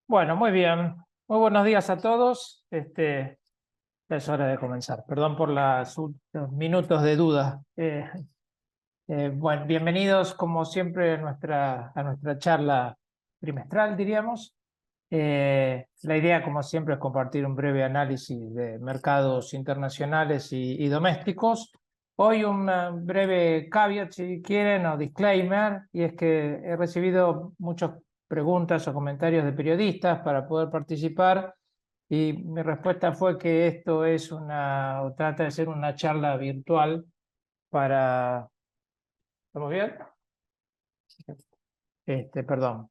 Bueno, muy bien. Muy buenos días a todos. Ya es hora de comenzar. Perdón por los minutos de duda. Bueno, bienvenidos como siempre a nuestra charla trimestral, diríamos. La idea, como siempre, es compartir un breve análisis de mercados internacionales y domésticos. Hoy un breve caveat, si quieren, o disclaimer, y es que he recibido muchas preguntas o comentarios de periodistas para poder participar, y mi respuesta fue que esto es o trata de ser una charla virtual para... ¿Estamos bien? Perdón,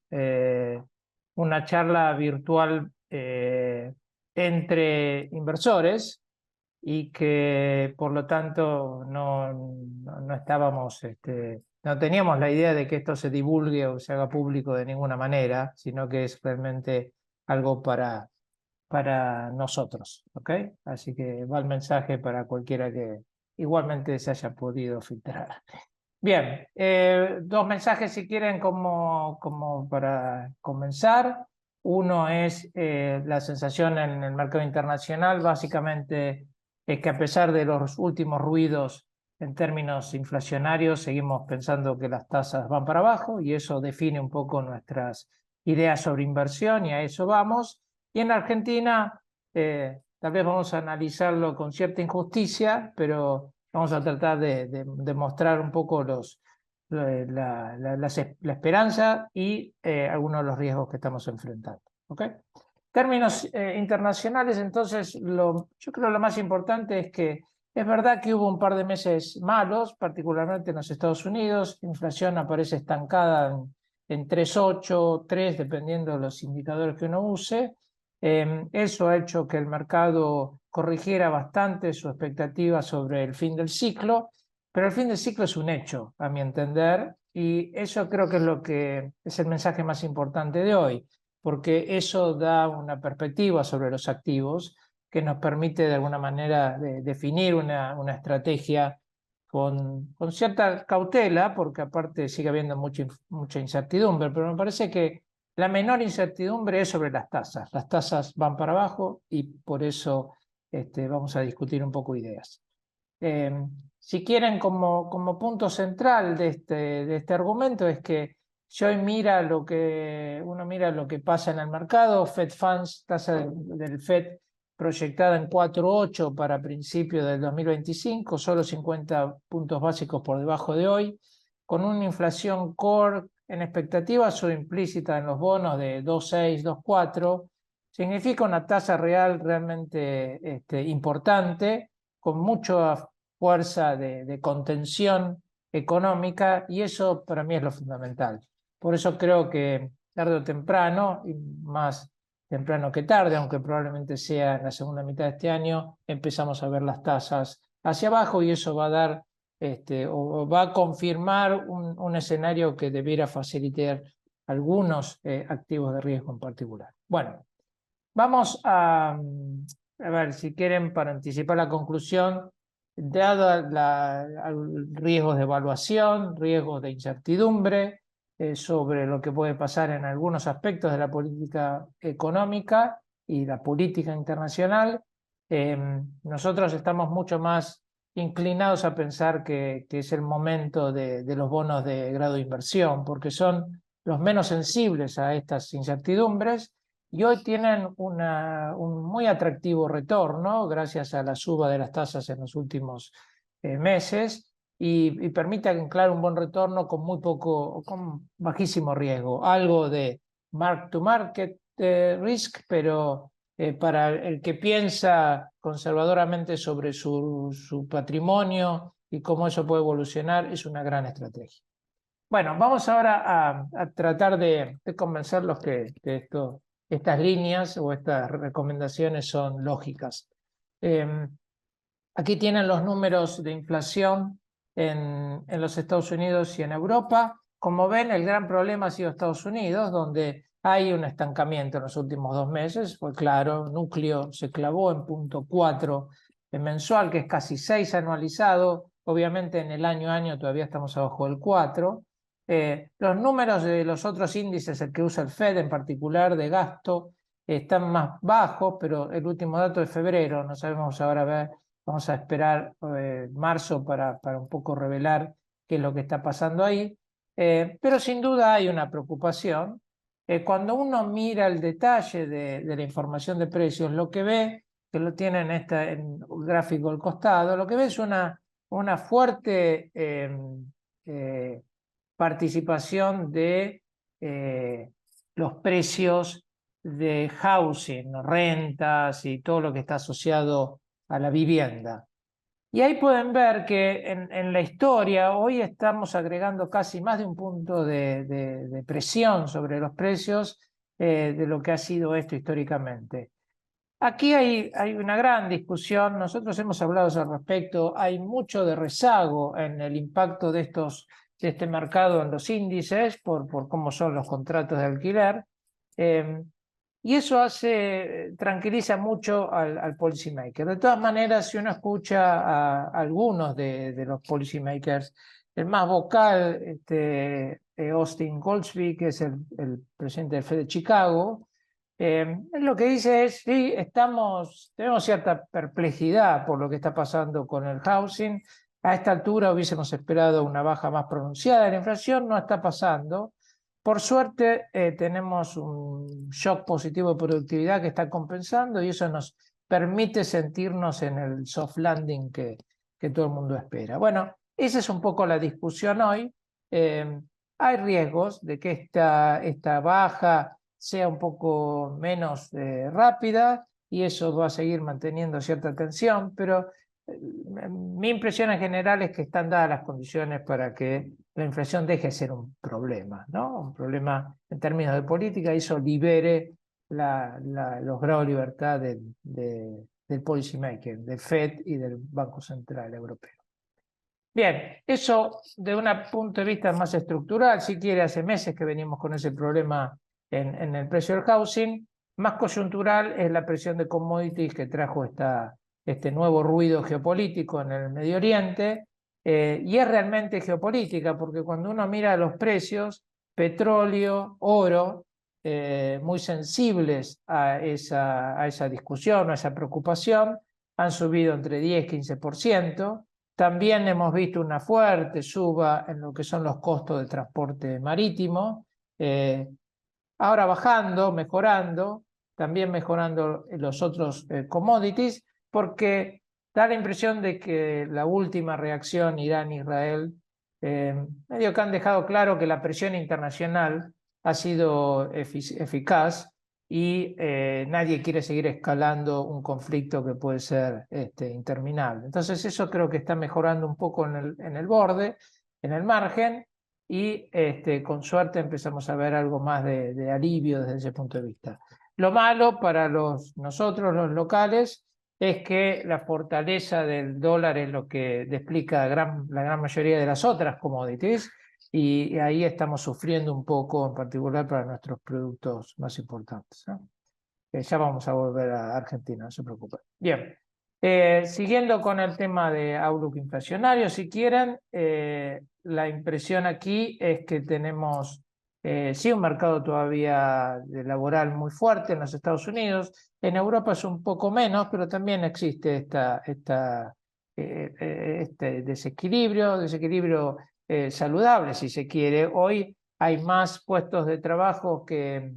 una charla virtual entre inversores, y que por lo tanto no estábamos, no teníamos la idea de que esto se divulgue o se haga público de ninguna manera, sino que es realmente algo para nosotros, ¿ok? Así que va el mensaje para cualquiera que igualmente se haya podido filtrar. Bien, dos mensajes si quieren como para comenzar. Uno es la sensación en el mercado internacional, básicamente es que a pesar de los últimos ruidos en términos inflacionarios, seguimos pensando que las tasas van para abajo, y eso define un poco nuestras ideas sobre inversión, y a eso vamos. Y en Argentina, tal vez vamos a analizarlo con cierta injusticia, pero vamos a tratar de mostrar un poco la esperanza y algunos de los riesgos que estamos enfrentando. ¿Ok? Términos internacionales, entonces, yo creo lo más importante es que es verdad que hubo un par de meses malos, particularmente en los Estados Unidos. La inflación aparece estancada en 3,8, 3, dependiendo de los indicadores que uno use. Eso ha hecho que el mercado corrigiera bastante su expectativa sobre el fin del ciclo, pero el fin del ciclo es un hecho, a mi entender, y eso creo que es lo que es el mensaje más importante de hoy, porque eso da una perspectiva sobre los activos que nos permite de alguna manera definir una estrategia con cierta cautela, porque aparte sigue habiendo mucha incertidumbre, pero me parece que la menor incertidumbre es sobre las tasas. Las tasas van para abajo, y por eso vamos a discutir un poco ideas. Eh, si quieren, como punto central de este argumento, es que si hoy uno mira lo que pasa en el mercado. Fed Funds, tasa del Fed proyectada en 4,8 para principios del 2025, solo 50 puntos básicos por debajo de hoy, con una inflación core en expectativas o implícita en los bonos de 2,6, 2,4, significa una tasa real realmente importante, con mucha fuerza de contención económica, y eso para mí es lo fundamental. Por eso creo que tarde o temprano, y más temprano que tarde, aunque probablemente sea en la segunda mitad de este año, empezamos a ver las tasas hacia abajo, y eso va a dar o va a confirmar un escenario que debiera facilitar algunos activos de riesgo en particular. Bueno, vamos a ver si quieren, para anticipar la conclusión, dado riesgos de evaluación, riesgos de incertidumbre sobre lo que puede pasar en algunos aspectos de la política económica y la política internacional. Nosotros estamos mucho más inclinados a pensar que es el momento de los bonos de grado de inversión, porque son los menos sensibles a estas incertidumbres, y hoy tienen un muy atractivo retorno gracias a la suba de las tasas en los últimos meses, y permite anclar un buen retorno con bajísimo riesgo, algo de mark to market risk, pero para el que piensa conservadoramente sobre su patrimonio y cómo eso puede evolucionar, es una gran estrategia. Bueno, vamos ahora a tratar de convencerlos estas líneas o estas recomendaciones son lógicas. Eh, Aquí tienen los números de inflación en los Estados Unidos y en Europa. Como ven, el gran problema ha sido Estados Unidos, donde hay un estancamiento en los últimos 2 meses. Pues claro, núcleo se clavó en 0,4 mensual, que es casi 6 anualizado. Obviamente en el año a año todavía estamos abajo del 4. Los números de los otros índices, el que usa el Fed en particular de gasto, están más bajos, pero el último dato de febrero, no sabemos ahora, a ver, vamos a esperar marzo para un poco revelar qué es lo que está pasando ahí. Pero sin duda hay una preocupación. Cuando uno mira el detalle de la información de precios, lo que ve, que lo tiene en el gráfico al costado, lo que ve es una fuerte participación de los precios de housing, rentas y todo lo que está asociado a la vivienda. Y ahí pueden ver que en la historia hoy estamos agregando casi más de un punto de presión sobre los precios de lo que ha sido esto históricamente. Aquí hay una gran discusión, nosotros hemos hablado al respecto, hay mucho de rezago en el impacto de este mercado en los índices por cómo son los contratos de alquiler. Y eso tranquiliza mucho al policymaker. De todas maneras, si uno escucha a algunos de los policymakers, el más vocal, Austin Goolsbee, que es el presidente del Fed de Chicago, lo que dice es, sí, tenemos cierta perplejidad por lo que está pasando con el housing. A esta altura hubiésemos esperado una baja más pronunciada de la inflación, no está pasando. Por suerte, tenemos un shock positivo de productividad que está compensando y eso nos permite sentirnos en el soft landing que todo el mundo espera. Bueno, esa es un poco la discusión hoy. Hay riesgos de que esta baja sea un poco menos rápida y eso va a seguir manteniendo cierta tensión, pero mi impresión en general es que están dadas las condiciones para que la inflación deje de ser un problema, ¿no? Un problema en términos de política y eso libere los grados de libertad del policymaker, del Fed y del Banco Central Europeo. Bien, eso de un punto de vista más estructural, si quiere, hace meses que venimos con ese problema en el precio del housing. Más coyuntural es la presión de commodities que trajo este nuevo ruido geopolítico en el Medio Oriente. Y es realmente geopolítica, porque cuando uno mira los precios, petróleo, oro, muy sensibles a esa discusión, a esa preocupación, han subido entre 10 y 15%. También hemos visto una fuerte suba en lo que son los costos de transporte marítimo, ahora bajando, mejorando, también mejorando los otros commodities, porque da la impresión de que la última reacción Irán-Israel medio que han dejado claro que la presión internacional ha sido eficaz y nadie quiere seguir escalando un conflicto que puede ser interminable. Entonces eso creo que está mejorando un poco en el borde, en el margen, y con suerte empezamos a ver algo más de alivio desde ese punto de vista. Lo malo para nosotros, los locales, es que la fortaleza del dólar es lo que explica la gran mayoría de las otras commodities, y ahí estamos sufriendo un poco, en particular para nuestros productos más importantes, ¿no? Ya vamos a volver a Argentina, no se preocupen. Bien, siguiendo con el tema de outlook inflacionario, si quieren, la impresión aquí es que tenemos sí un mercado todavía laboral muy fuerte en los Estados Unidos. En Europa es un poco menos, pero también existe este desequilibrio saludable, si se quiere. Hoy hay más puestos de trabajo que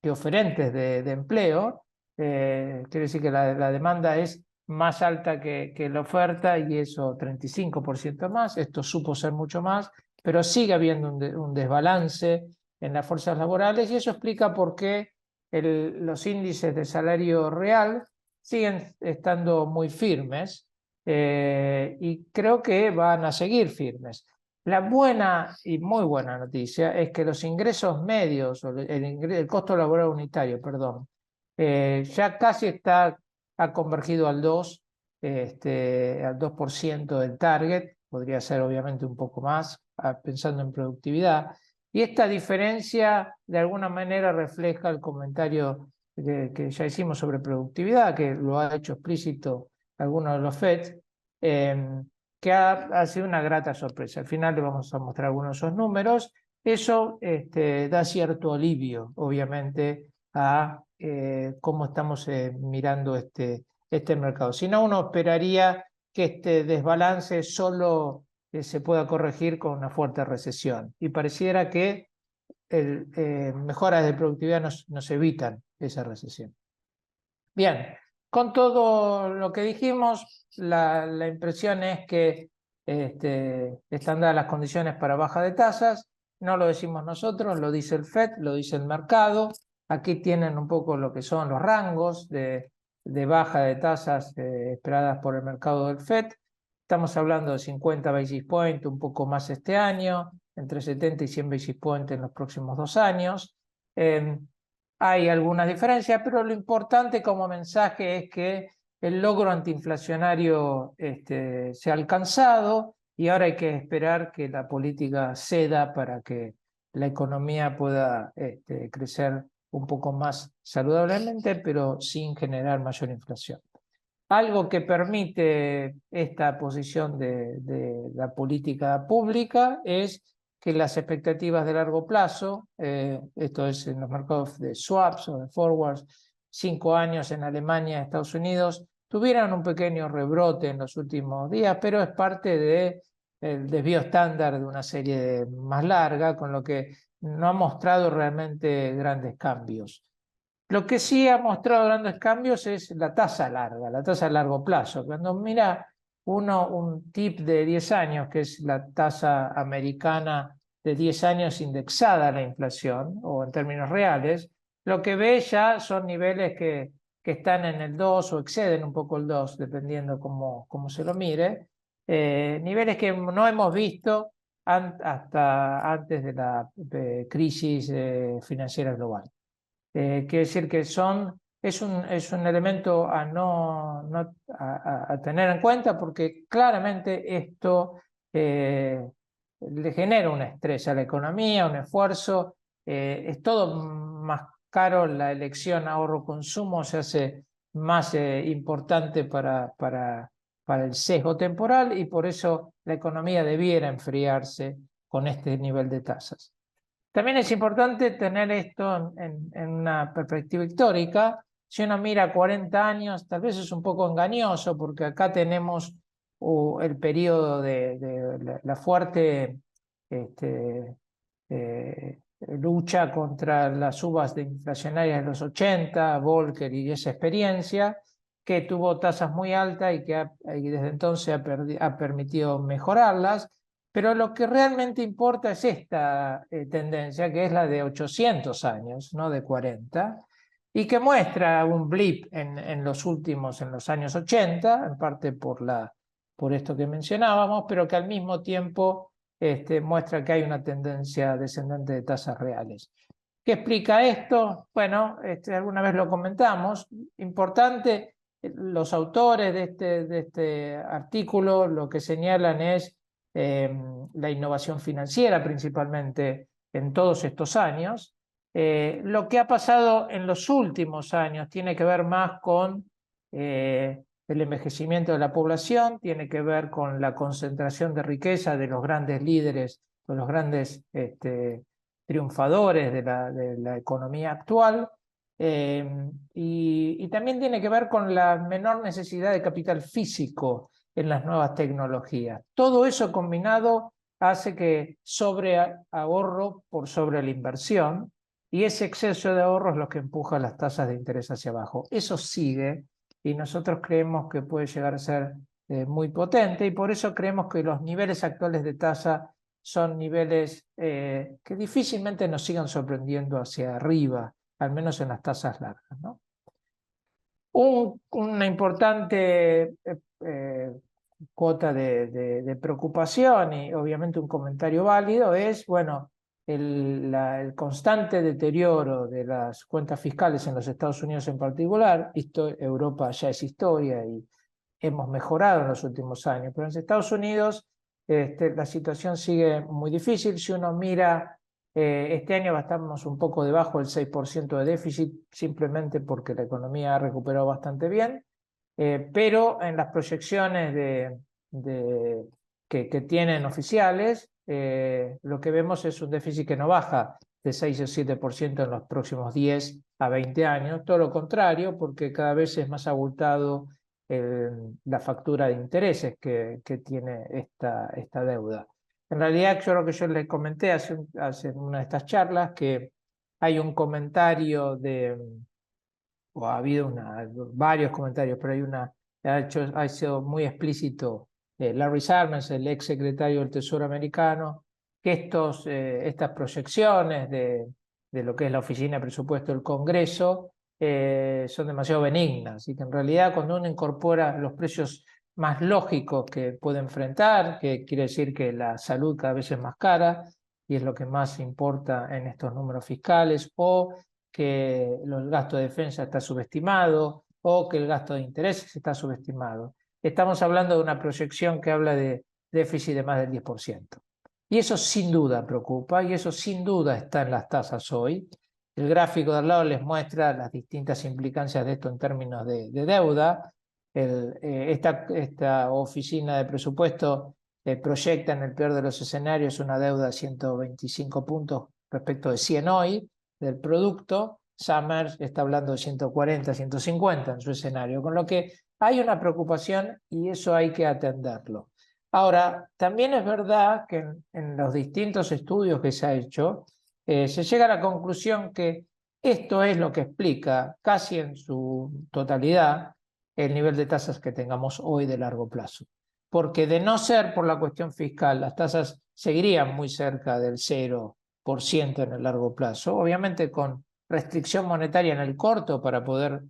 oferentes de empleo. Quiere decir que la demanda es más alta que la oferta y eso 35% más. Esto supo ser mucho más, pero sigue habiendo un desbalance en las fuerzas laborales y eso explica por qué los índices de salario real siguen estando muy firmes y creo que van a seguir firmes. La buena y muy buena noticia es que los ingresos medios, o el costo laboral unitario, perdón, ya casi ha convergido al 2% del target, podría ser obviamente un poco más, pensando en productividad. Y esta diferencia de alguna manera refleja el comentario que ya hicimos sobre productividad, que lo ha hecho explícito algunos de los FED, que ha sido una grata sorpresa. Al final le vamos a mostrar algunos de esos números. Eso da cierto alivio, obviamente, a cómo estamos mirando este mercado. Si no, uno esperaría que este desbalance solo se pueda corregir con una fuerte recesión. Y pareciera que mejoras de productividad nos evitan esa recesión. Bien, con todo lo que dijimos, la impresión es que están dadas las condiciones para baja de tasas. No lo decimos nosotros, lo dice el FED, lo dice el mercado. Aquí tienen un poco lo que son los rangos de baja de tasas esperadas por el mercado del FED. Estamos hablando de 50 basis points, un poco más este año, entre 70 y 100 basis points en los próximos 2 años. Hay algunas diferencias, pero lo importante como mensaje es que el logro antiinflacionario se ha alcanzado y ahora hay que esperar que la política ceda para que la economía pueda crecer un poco más saludablemente, pero sin generar mayor inflación. Algo que permite esta posición de la política pública es que las expectativas de largo plazo, esto es en los mercados de swaps o de forwards, 5 años en Alemania y Estados Unidos, tuvieron un pequeño rebrote en los últimos días, pero es parte del desvío estándar de una serie más larga, con lo que no ha mostrado realmente grandes cambios. Lo que sí ha mostrado grandes cambios es la tasa larga, la tasa a largo plazo. Cuando mira uno un tip de 10 años, que es la tasa americana de 10 años indexada a la inflación, o en términos reales, lo que ve ya son niveles que están en el 2 o exceden un poco el 2, dependiendo cómo se lo mire. Niveles que no hemos visto hasta antes de la crisis financiera global. Quiere decir que es un elemento a tener en cuenta porque claramente esto le genera un estrés a la economía, un esfuerzo. Es todo más caro, la elección ahorro-consumo se hace más importante para el sesgo temporal y por eso la economía debiera enfriarse con este nivel de tasas. También es importante tener esto en una perspectiva histórica. Si uno mira 40 años, tal vez es un poco engañoso porque acá tenemos el periodo de la fuerte lucha contra las subas inflacionarias de los 80, Volcker y esa experiencia, que tuvo tasas muy altas y que y desde entonces ha permitido mejorarlas. Pero lo que realmente importa es esta tendencia, que es la de 800 años, no de 40, y que muestra un blip en los años 80, en parte por esto que mencionábamos, pero que al mismo tiempo muestra que hay una tendencia descendente de tasas reales. ¿Qué explica esto? Bueno, alguna vez lo comentamos. Importante, los autores de este artículo lo que señalan es la innovación financiera principalmente en todos estos años. Lo que ha pasado en los últimos años tiene que ver más con el envejecimiento de la población, tiene que ver con la concentración de riqueza de los grandes líderes, de los grandes triunfadores de la economía actual, y también tiene que ver con la menor necesidad de capital físico en las nuevas tecnologías. Todo eso combinado hace que sobre ahorro por sobre la inversión, y ese exceso de ahorro es lo que empuja las tasas de interés hacia abajo. Eso sigue y nosotros creemos que puede llegar a ser muy potente y por eso creemos que los niveles actuales de tasa son niveles que difícilmente nos sigan sorprendiendo hacia arriba, al menos en las tasas largas, ¿no? Una importante cuota de preocupación y obviamente un comentario válido es, bueno, el constante deterioro de las cuentas fiscales en los Estados Unidos en particular. Europa ya es historia y hemos mejorado en los últimos años, pero en los Estados Unidos la situación sigue muy difícil. Si uno mira, este año estamos un poco debajo del 6% de déficit, simplemente porque la economía ha recuperado bastante bien, pero en las proyecciones que tienen oficiales, lo que vemos es un déficit que no baja de 6 o 7% en los próximos 10 a 20 años, todo lo contrario, porque cada vez es más abultado la factura de intereses que tiene esta deuda. En realidad, yo lo que yo les comenté hace una de estas charlas, que hay un comentario o ha habido varios comentarios, pero ha sido muy explícito Larry Summers, el ex secretario del Tesoro americano, que estas proyecciones de lo que es la Oficina de Presupuesto del Congreso son demasiado benignas, y que en realidad cuando uno incorpora los precios más lógicos que puede enfrentar, que quiere decir que la salud cada vez es más cara, y es lo que más importa en estos números fiscales, o que el gasto de defensa está subestimado, o que el gasto de intereses está subestimado. Estamos hablando de una proyección que habla de déficit de más del 10%. Y eso sin duda preocupa, y eso sin duda está en las tasas hoy. El gráfico de al lado les muestra las distintas implicancias de esto en términos de deuda. Esta oficina de presupuesto proyecta en el peor de los escenarios una deuda de 125 puntos respecto de 100 hoy del producto. Summers está hablando de 140, 150 en su escenario, con lo que hay una preocupación y eso hay que atenderlo. Ahora, también es verdad que en los distintos estudios que se ha hecho, se llega a la conclusión que esto es lo que explica casi en su totalidad el nivel de tasas que tengamos hoy de largo plazo. Porque de no ser por la cuestión fiscal, las tasas seguirían muy cerca del 0% en el largo plazo, obviamente con restricción monetaria en el corto para poder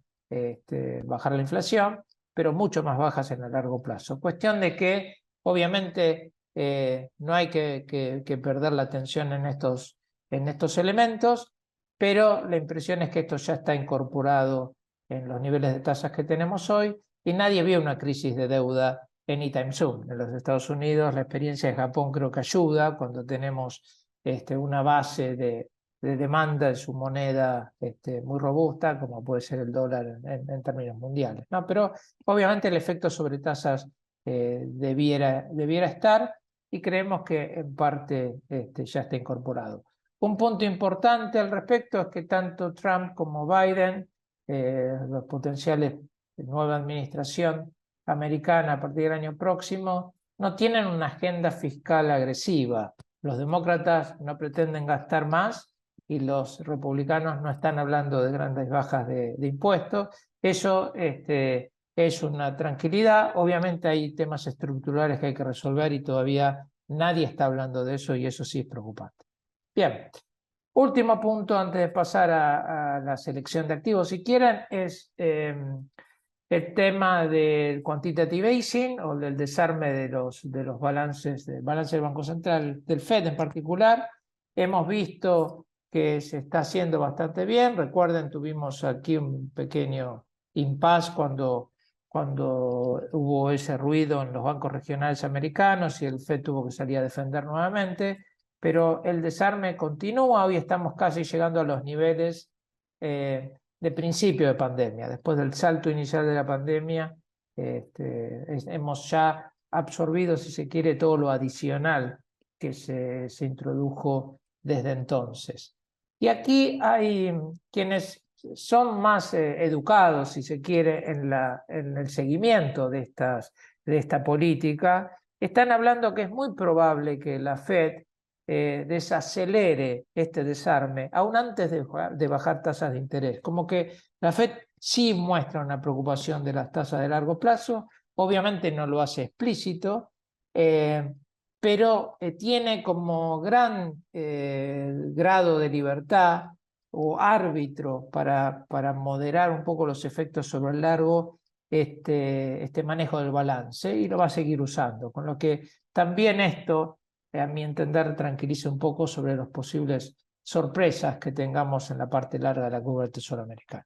bajar la inflación, pero mucho más bajas en el largo plazo. Cuestión de que obviamente no hay que perder la atención en estos elementos, pero la impresión es que esto ya está incorporado en los niveles de tasas que tenemos hoy, y nadie vio una crisis de deuda anytime soon. En los Estados Unidos la experiencia de Japón creo que ayuda cuando tenemos una base de demanda de su moneda muy robusta, como puede ser el dólar en términos mundiales, ¿no? Pero obviamente el efecto sobre tasas debiera estar, y creemos que en parte ya está incorporado. Un punto importante al respecto es que tanto Trump como Biden, los potenciales nueva administración americana a partir del año próximo, no tienen una agenda fiscal agresiva. Los demócratas no pretenden gastar más y los republicanos no están hablando de grandes bajas de impuestos. Eso es una tranquilidad. Obviamente hay temas estructurales que hay que resolver y todavía nadie está hablando de eso, y eso sí es preocupante. Bien, último punto antes de pasar a la selección de activos, si quieren, es el tema del quantitative easing o del desarme de los balances, del balance del Banco Central, del Fed en particular. Hemos visto que se está haciendo bastante bien. Recuerden, tuvimos aquí un pequeño impasse cuando hubo ese ruido en los bancos regionales americanos y el Fed tuvo que salir a defender nuevamente, pero el desarme continúa. Hoy estamos casi llegando a los niveles de principio de pandemia. Después del salto inicial de la pandemia, hemos ya absorbido, si se quiere, todo lo adicional que se introdujo desde entonces. Y aquí hay quienes son más educados, si se quiere, en el seguimiento de esta política. Están hablando que es muy probable que la Fed desacelere este desarme aún antes de bajar tasas de interés. Como que la Fed sí muestra una preocupación de las tasas de largo plazo, obviamente no lo hace explícito, pero tiene como gran grado de libertad o árbitro para moderar un poco los efectos sobre el largo este manejo del balance, y lo va a seguir usando, con lo que también esto, a mi entender, tranquiliza un poco sobre las posibles sorpresas que tengamos en la parte larga de la curva del Tesoro americano.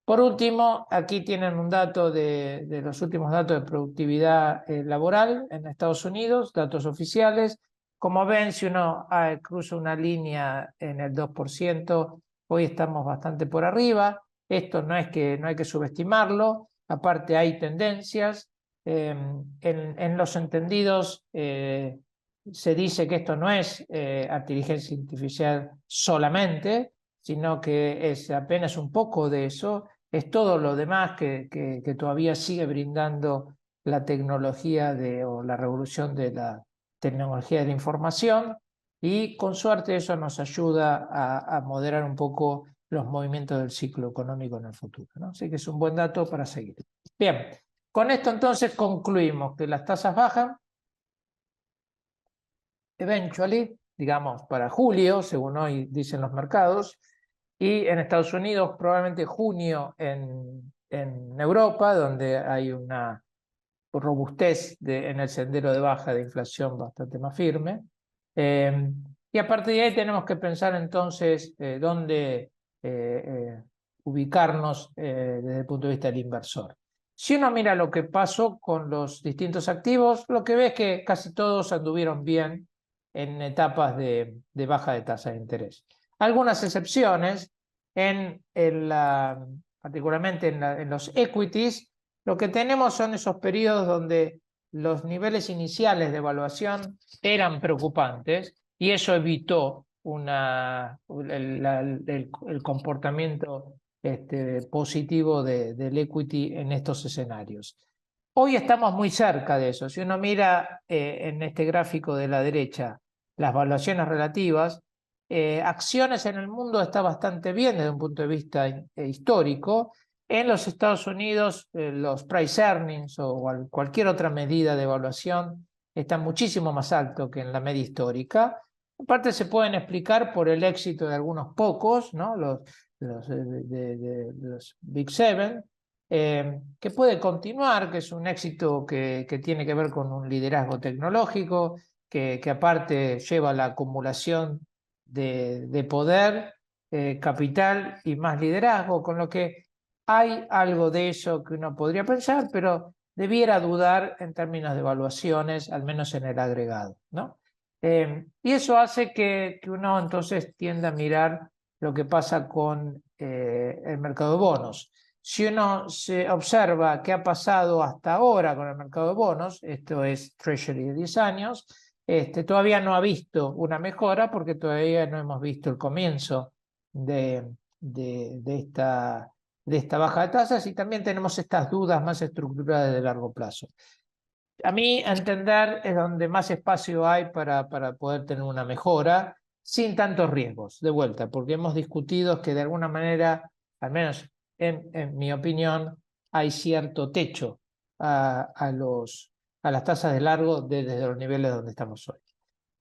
Por último, aquí tienen un dato de los últimos datos de productividad laboral en Estados Unidos, datos oficiales. Como ven, si uno cruza una línea en el 2%, hoy estamos bastante por arriba. Esto no hay que subestimarlo. Aparte hay tendencias en los entendidos se dice que esto no es inteligencia artificial solamente, sino que es apenas un poco de eso, es todo lo demás que todavía sigue brindando la tecnología o la revolución de la tecnología de la información, y con suerte eso nos ayuda a moderar un poco los movimientos del ciclo económico en el futuro, ¿no? Así que es un buen dato para seguir. Bien, con esto entonces concluimos que las tasas bajan, eventually, digamos, para julio, según hoy dicen los mercados, y en Estados Unidos probablemente junio en Europa, donde hay una robustez en el sendero de baja de inflación bastante más firme. Y a partir de ahí tenemos que pensar entonces dónde ubicarnos desde el punto de vista del inversor. Si uno mira lo que pasó con los distintos activos, lo que ve es que casi todos anduvieron bien en etapas de baja de tasa de interés. Algunas excepciones, particularmente en los equities, lo que tenemos son esos periodos donde los niveles iniciales de evaluación eran preocupantes y eso evitó el comportamiento positivo del equity en estos escenarios. Hoy estamos muy cerca de eso. Si uno mira en este gráfico de la derecha las valuaciones relativas, acciones en el mundo está bastante bien desde un punto de vista histórico. En los Estados Unidos, los price earnings o cualquier otra medida de evaluación están muchísimo más alto que en la media histórica. Aparte se pueden explicar por el éxito de algunos pocos, ¿no? Los Big Seven, que puede continuar, que es un éxito que tiene que ver con un liderazgo tecnológico, que aparte lleva a la acumulación de poder, capital y más liderazgo, con lo que hay algo de eso que uno podría pensar, pero debiera dudar en términos de evaluaciones, al menos en el agregado, ¿no? Y eso hace que uno entonces tienda a mirar lo que pasa con el mercado de bonos. Si uno se observa qué ha pasado hasta ahora con el mercado de bonos, esto es Treasury de 10 años, todavía no ha visto una mejora porque todavía no hemos visto el comienzo de esta baja de tasas, y también tenemos estas dudas más estructurales de largo plazo. A mí, a entender, es donde más espacio hay para poder tener una mejora sin tantos riesgos, de vuelta, porque hemos discutido que de alguna manera, al menos en mi opinión, hay cierto techo a las tasas de largo desde los niveles donde estamos hoy.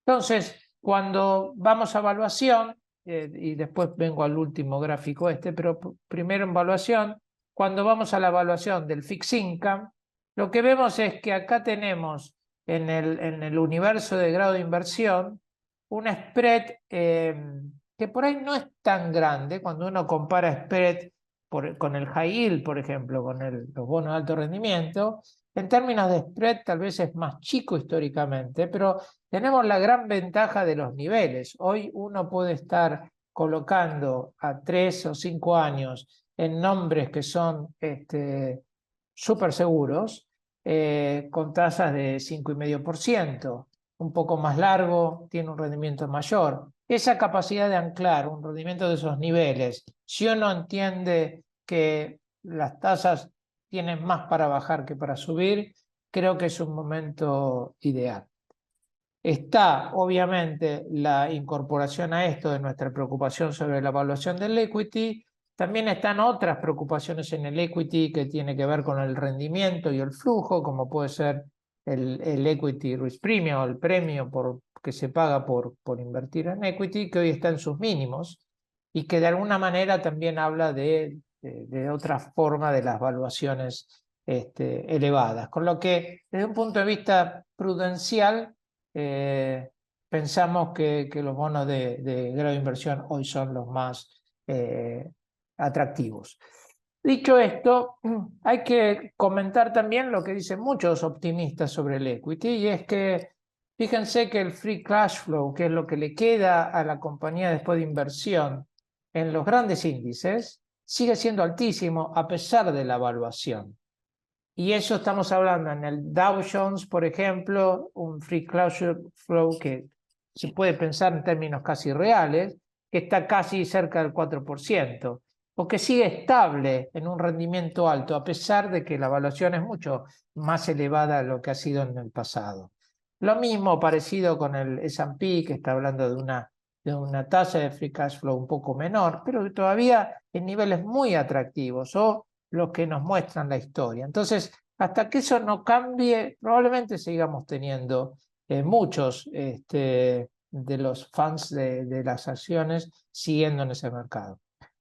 Entonces, cuando vamos a evaluación, y después vengo al último gráfico pero primero en evaluación, cuando vamos a la evaluación del fixed income, lo que vemos es que acá tenemos en el universo de grado de inversión un spread que por ahí no es tan grande cuando uno compara spread con el high yield, por ejemplo, con los bonos de alto rendimiento. En términos de spread tal vez es más chico históricamente, pero tenemos la gran ventaja de los niveles. Hoy uno puede estar colocando a 3 o 5 años en nombres que son súper seguros, con tasas de 5,5%, un poco más largo, tiene un rendimiento mayor. Esa capacidad de anclar un rendimiento de esos niveles, si uno entiende que las tasas tienen más para bajar que para subir, creo que es un momento ideal. Está, obviamente, la incorporación a esto de nuestra preocupación sobre la evaluación del equity. También están otras preocupaciones en el equity que tiene que ver con el rendimiento y el flujo, como puede ser el equity risk premium, el premio que se paga por invertir en equity, que hoy está en sus mínimos y que de alguna manera también habla de otra forma de las valuaciones elevadas. Con lo que, desde un punto de vista prudencial, pensamos que los bonos de grado de inversión hoy son los más atractivos. Dicho esto, hay que comentar también lo que dicen muchos optimistas sobre el equity, y es que fíjense que el free cash flow, que es lo que le queda a la compañía después de inversión en los grandes índices, sigue siendo altísimo a pesar de la evaluación. Y eso estamos hablando en el Dow Jones, por ejemplo, un free closure flow que se puede pensar en términos casi reales, que está casi cerca del 4%, o que sigue estable en un rendimiento alto, a pesar de que la evaluación es mucho más elevada de lo que ha sido en el pasado. Lo mismo parecido con el S&P, que está hablando de una tasa de free cash flow un poco menor, pero todavía en niveles muy atractivos, o los que nos muestran la historia. Entonces, hasta que eso no cambie, probablemente sigamos teniendo muchos de los fans de las acciones siguiendo en ese mercado.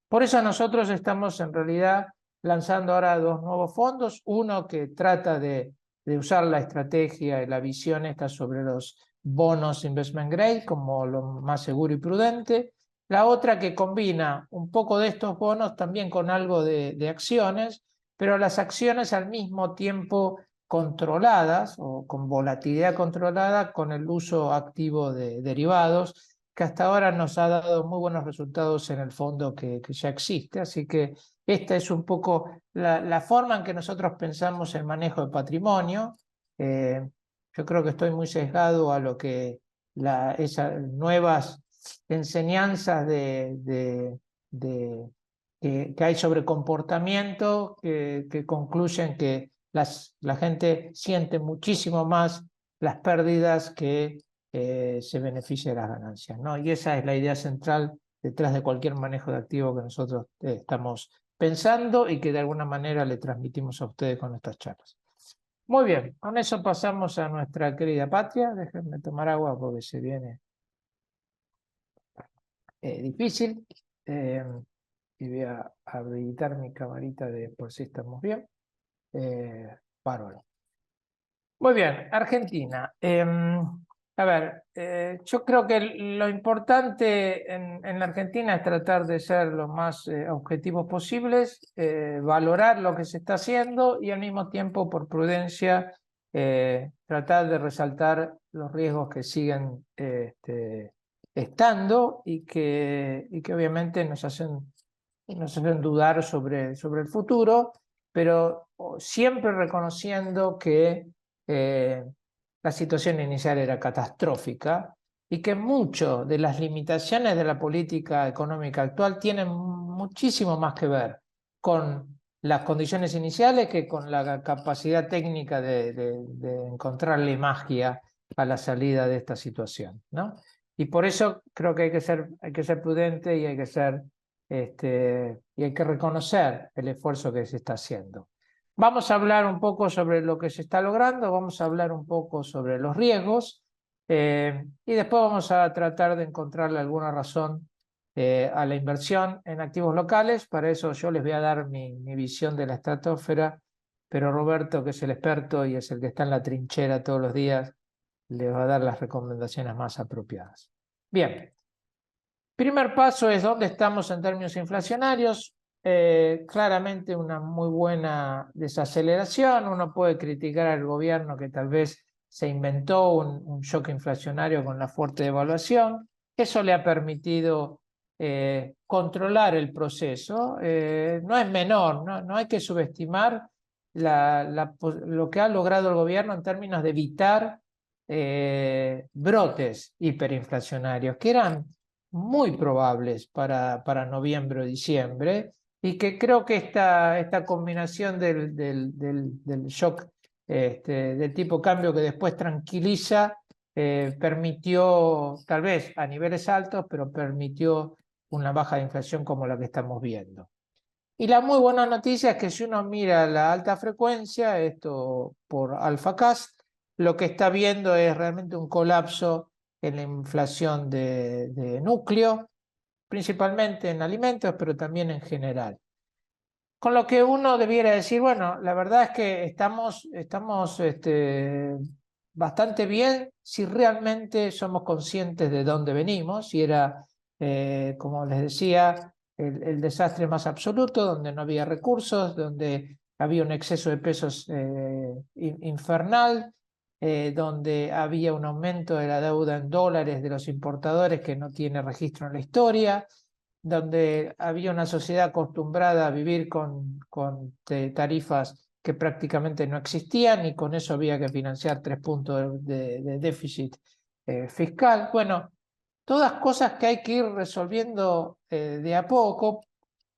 Por eso nosotros estamos en realidad lanzando ahora dos nuevos fondos, uno que trata de usar la estrategia y la visión esta sobre los bonos investment grade como lo más seguro y prudente, la otra que combina un poco de estos bonos también con algo de acciones, pero las acciones al mismo tiempo controladas o con volatilidad controlada con el uso activo de derivados, que hasta ahora nos ha dado muy buenos resultados en el fondo que ya existe. Así que esta es un poco la forma en que nosotros pensamos el manejo de patrimonio. Yo creo que estoy muy sesgado a lo que esas nuevas enseñanzas que hay sobre comportamiento que concluyen que la gente siente muchísimo más las pérdidas que se beneficia de las ganancias, ¿no? Y esa es la idea central detrás de cualquier manejo de activos que nosotros estamos pensando y que de alguna manera le transmitimos a ustedes con estas charlas. Muy bien, con eso pasamos a nuestra querida patria. Déjenme tomar agua porque se viene difícil. Y voy a habilitar mi camarita de por si estamos bien. Bárbaro. Muy bien, Argentina. A ver, yo creo que lo importante en la Argentina es tratar de ser lo más objetivos posibles, valorar lo que se está haciendo y al mismo tiempo, por prudencia, tratar de resaltar los riesgos que siguen estando y que obviamente nos hacen dudar sobre el futuro, pero siempre reconociendo que la situación inicial era catastrófica y que muchas de las limitaciones de la política económica actual tienen muchísimo más que ver con las condiciones iniciales que con la capacidad técnica de encontrarle magia a la salida de esta situación, ¿no? Y por eso creo que hay que ser prudente y hay que reconocer el esfuerzo que se está haciendo. Vamos a hablar un poco sobre lo que se está logrando, vamos a hablar un poco sobre los riesgos y después vamos a tratar de encontrarle alguna razón a la inversión en activos locales. Para eso yo les voy a dar mi visión de la estratosfera, pero Roberto, que es el experto y es el que está en la trinchera todos los días, les va a dar las recomendaciones más apropiadas. Bien. Primer paso es dónde estamos en términos inflacionarios. Claramente una muy buena desaceleración. Uno puede criticar al gobierno que tal vez se inventó un shock inflacionario con la fuerte devaluación. Eso le ha permitido controlar el proceso. No es menor, no hay que subestimar lo que ha logrado el gobierno en términos de evitar brotes hiperinflacionarios, que eran muy probables para noviembre o diciembre, y que creo que esta combinación del shock del tipo cambio que después tranquiliza, permitió, tal vez a niveles altos, pero permitió una baja de inflación como la que estamos viendo. Y la muy buena noticia es que si uno mira la alta frecuencia, esto por AlphaCast, lo que está viendo es realmente un colapso en la inflación de núcleo, principalmente en alimentos, pero también en general. Con lo que uno debiera decir, bueno, la verdad es que estamos bastante bien si realmente somos conscientes de dónde venimos, y era, como les decía, el desastre más absoluto, donde no había recursos, donde había un exceso de pesos infernal, donde había un aumento de la deuda en dólares de los importadores que no tiene registro en la historia, donde había una sociedad acostumbrada a vivir con tarifas que prácticamente no existían y con eso había que financiar 3 puntos de déficit fiscal. Bueno, todas cosas que hay que ir resolviendo de a poco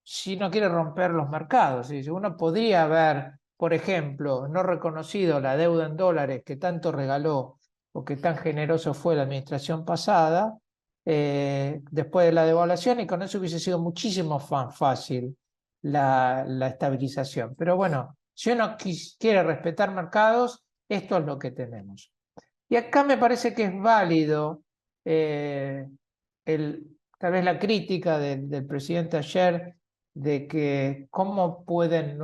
si no quiere romper los mercados. Si uno podría haber, por ejemplo, no reconocido la deuda en dólares que tanto regaló o que tan generoso fue la administración pasada, después de la devaluación, y con eso hubiese sido muchísimo más fácil la estabilización. Pero bueno, si uno quiere respetar mercados, esto es lo que tenemos. Y acá me parece que es válido tal vez la crítica del presidente ayer de que cómo pueden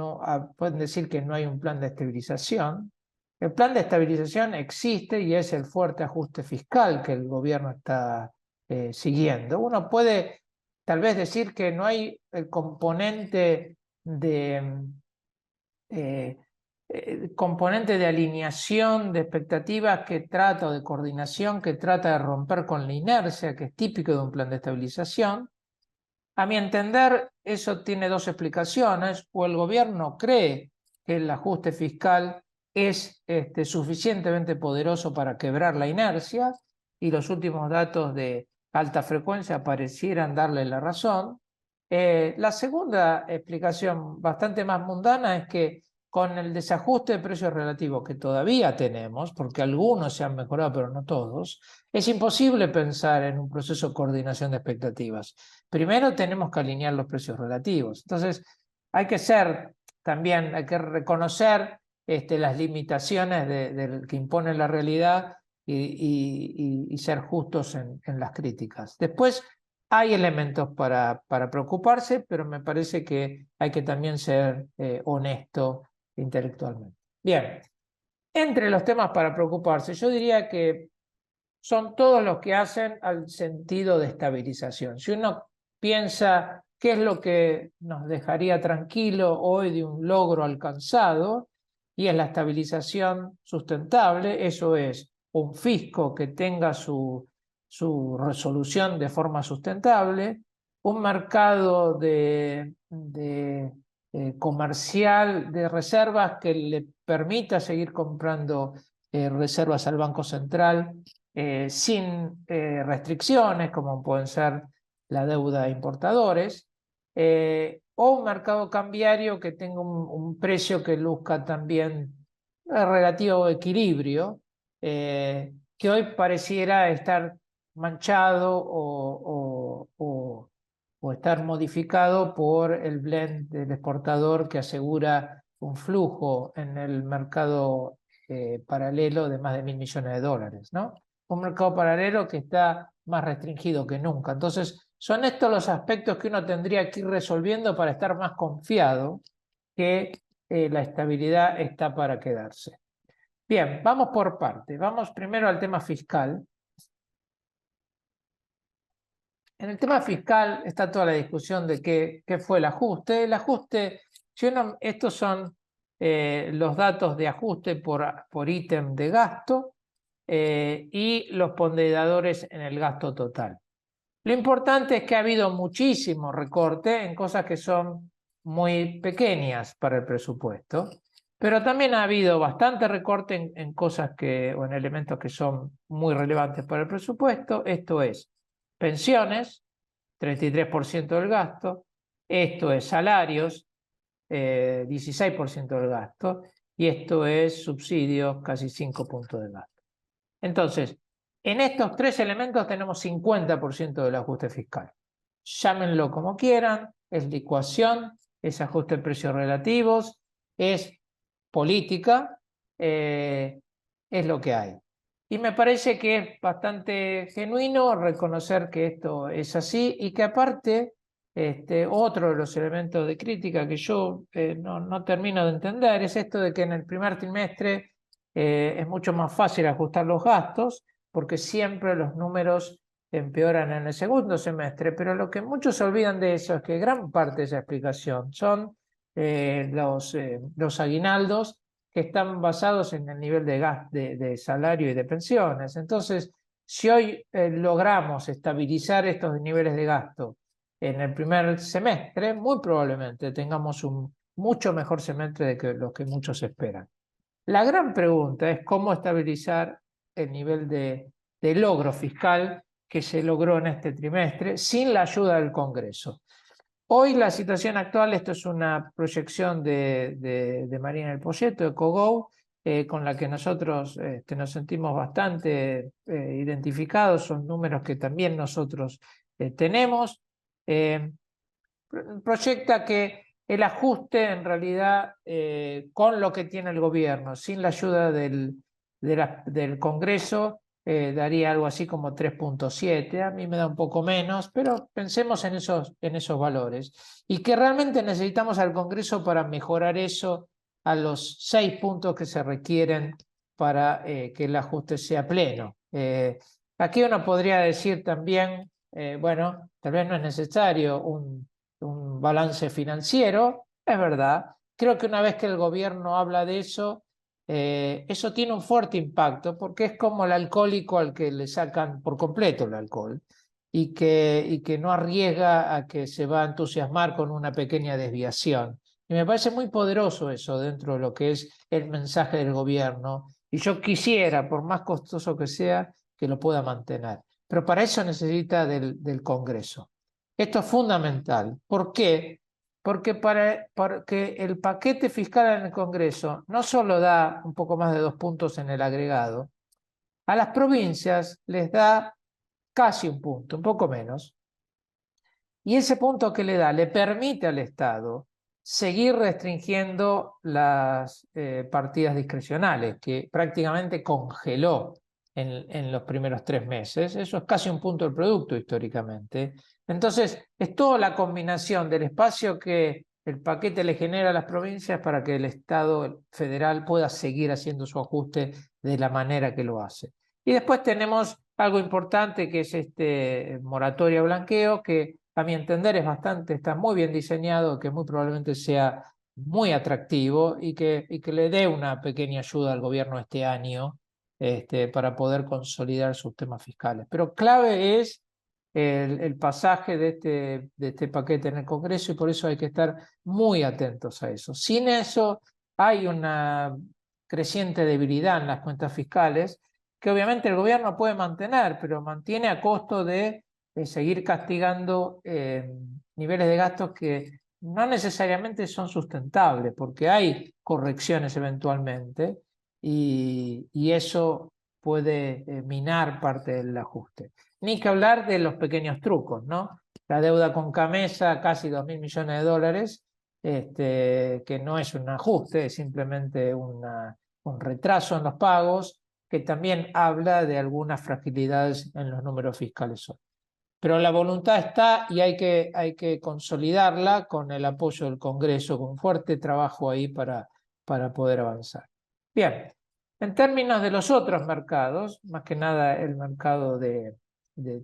decir que no hay un plan de estabilización. El plan de estabilización existe y es el fuerte ajuste fiscal que el gobierno está siguiendo. Uno puede tal vez decir que no hay el componente eh, componente de alineación de expectativas que trata, o de coordinación que trata de romper con la inercia, que es típico de un plan de estabilización. A mi entender, eso tiene dos explicaciones: o el gobierno cree que el ajuste fiscal es suficientemente poderoso para quebrar la inercia, y los últimos datos de alta frecuencia parecieran darle la razón. La segunda explicación, bastante más mundana, es que con el desajuste de precios relativos que todavía tenemos, porque algunos se han mejorado pero no todos, es imposible pensar en un proceso de coordinación de expectativas. Primero tenemos que alinear los precios relativos. Entonces, hay que reconocer las limitaciones que impone la realidad y ser justos en las críticas. Después, hay elementos para preocuparse, pero me parece que hay que también ser honesto intelectualmente. Bien, entre los temas para preocuparse, yo diría que son todos los que hacen al sentido de estabilización. Si uno piensa qué es lo que nos dejaría tranquilo hoy de un logro alcanzado, y es la estabilización sustentable, eso es un fisco que tenga su resolución de forma sustentable, un mercado comercial de reservas que le permita seguir comprando reservas al Banco Central sin restricciones, como pueden ser la deuda de importadores, o un mercado cambiario que tenga un precio que luzca también relativo equilibrio, que hoy pareciera estar manchado o estar modificado por el blend del exportador que asegura un flujo en el mercado paralelo de más de $1.000 millones, ¿no? Un mercado paralelo que está más restringido que nunca. Entonces, son estos los aspectos que uno tendría que ir resolviendo para estar más confiado que la estabilidad está para quedarse. Bien, vamos por partes. Vamos primero al tema fiscal. En el tema fiscal está toda la discusión de qué fue el ajuste. El ajuste, estos son los datos de ajuste por ítem de gasto y los ponderadores en el gasto total. Lo importante es que ha habido muchísimo recorte en cosas que son muy pequeñas para el presupuesto, pero también ha habido bastante recorte en cosas o en elementos que son muy relevantes para el presupuesto. Esto es pensiones, 33% del gasto; esto es salarios, 16% del gasto; y esto es subsidios, casi 5 puntos del gasto. Entonces, en estos tres elementos tenemos 50% del ajuste fiscal. Llámenlo como quieran: es licuación, es ajuste de precios relativos, es política, es lo que hay. Y me parece que es bastante genuino reconocer que esto es así, y que aparte, otro de los elementos de crítica que yo no termino de entender es esto de que en el primer trimestre es mucho más fácil ajustar los gastos, porque siempre los números empeoran en el segundo semestre. Pero lo que muchos se olvidan de eso es que gran parte de esa explicación son los aguinaldos, que están basados en el nivel de salario y de pensiones. Entonces, si hoy logramos estabilizar estos niveles de gasto en el primer semestre, muy probablemente tengamos un mucho mejor semestre de que lo que muchos esperan. La gran pregunta es cómo estabilizar el nivel de logro fiscal que se logró en este trimestre sin la ayuda del Congreso. Hoy la situación actual, esto es una proyección de Marina del Poyeto, de COGO, con la que nosotros nos sentimos bastante identificados, son números que también nosotros tenemos. Proyecta que el ajuste en realidad con lo que tiene el gobierno, sin la ayuda del Congreso, daría algo así como 3,7. A mí me da un poco menos, pero pensemos en esos valores. Y que realmente necesitamos al Congreso para mejorar eso a los 6 puntos que se requieren para que el ajuste sea pleno. Aquí uno podría decir también, bueno, tal vez no es necesario un balance financiero, es verdad. Creo que una vez que el gobierno habla de eso, eso tiene un fuerte impacto porque es como el alcohólico al que le sacan por completo el alcohol y que no arriesga a que se va a entusiasmar con una pequeña desviación. Y me parece muy poderoso eso dentro de lo que es el mensaje del gobierno. Y yo quisiera, por más costoso que sea, que lo pueda mantener. Pero para eso necesita del Congreso. Esto es fundamental. ¿Por qué? Porque el paquete fiscal en el Congreso no solo da un poco más de 2 puntos en el agregado, a las provincias les da casi un punto, un poco menos, y ese punto que le da le permite al Estado seguir restringiendo las partidas discrecionales, que prácticamente congeló en los primeros 3 meses. Eso es casi un punto del producto históricamente. Entonces, es toda la combinación del espacio que el paquete le genera a las provincias para que el Estado federal pueda seguir haciendo su ajuste de la manera que lo hace. Y después tenemos algo importante que es este moratoria blanqueo, que a mi entender está muy bien diseñado, que muy probablemente sea muy atractivo y que le dé una pequeña ayuda al gobierno este año para poder consolidar sus temas fiscales. Pero clave es el pasaje de este paquete en el Congreso y por eso hay que estar muy atentos a eso. Sin eso hay una creciente debilidad en las cuentas fiscales que obviamente el gobierno puede mantener, pero mantiene a costo de seguir castigando niveles de gastos que no necesariamente son sustentables, porque hay correcciones eventualmente y eso puede minar parte del ajuste. Ni que hablar de los pequeños trucos, ¿no? La deuda con Camesa, casi 2.000 millones de dólares, que no es un ajuste, es simplemente un retraso en los pagos, que también habla de algunas fragilidades en los números fiscales hoy. Pero la voluntad está y hay que consolidarla con el apoyo del Congreso, con fuerte trabajo ahí para poder avanzar. Bien, en términos de los otros mercados, más que nada el mercado de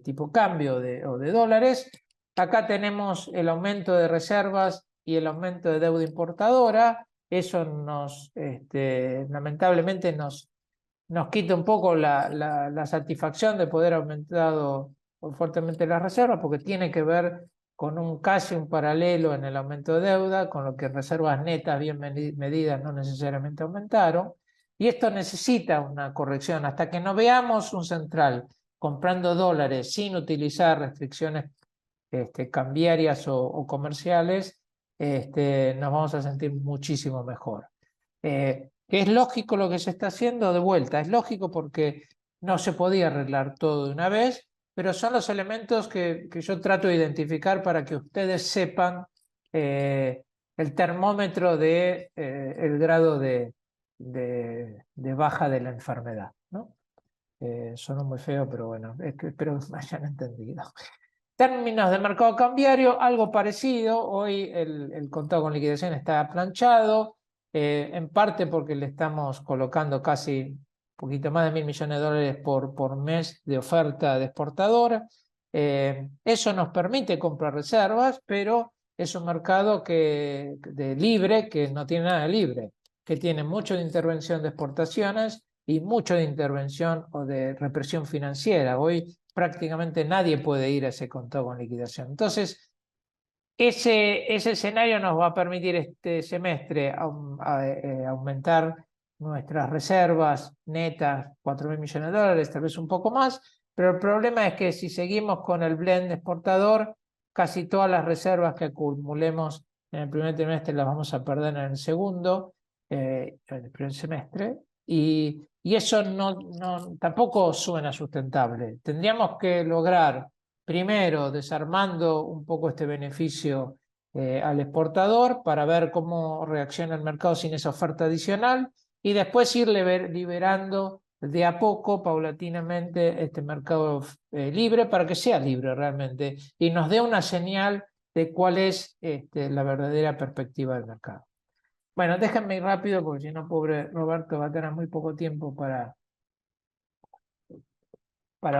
tipo cambio o de dólares, acá tenemos el aumento de reservas y el aumento de deuda importadora. Eso lamentablemente nos quita un poco la satisfacción de poder aumentado fuertemente las reservas, porque tiene que ver con casi un paralelo en el aumento de deuda, con lo que reservas netas bien medidas no necesariamente aumentaron, y esto necesita una corrección. Hasta que no veamos un central comprando dólares sin utilizar restricciones cambiarias o comerciales, nos vamos a sentir muchísimo mejor. Que es lógico lo que se está haciendo de vuelta, es lógico porque no se podía arreglar todo de una vez, pero son los elementos que yo trato de identificar para que ustedes sepan el termómetro de el grado de baja de la enfermedad, ¿no? Sonó muy feo, pero bueno, espero que me hayan entendido. Términos de mercado cambiario, algo parecido. Hoy el contado con liquidación está planchado, en parte porque le estamos colocando casi un poquito más de 1.000 millones de dólares por mes de oferta de exportadora. Eso nos permite comprar reservas, pero es un mercado libre que no tiene nada de libre, que tiene mucho de intervención de exportaciones y mucho de intervención o de represión financiera. Hoy prácticamente nadie puede ir a ese contado con liquidación. Entonces, Ese escenario nos va a permitir este semestre aumentar nuestras reservas netas, 4.000 millones de dólares, tal vez un poco más, pero el problema es que si seguimos con el blend exportador, casi todas las reservas que acumulemos en el primer trimestre las vamos a perder en el segundo, en el primer semestre, y eso tampoco suena sustentable. Tendríamos que lograr primero desarmando un poco este beneficio al exportador para ver cómo reacciona el mercado sin esa oferta adicional y después ir liberando de a poco, paulatinamente, este mercado libre para que sea libre realmente y nos dé una señal de cuál es la verdadera perspectiva del mercado. Bueno, déjenme ir rápido porque si no, pobre Roberto va a tener muy poco tiempo para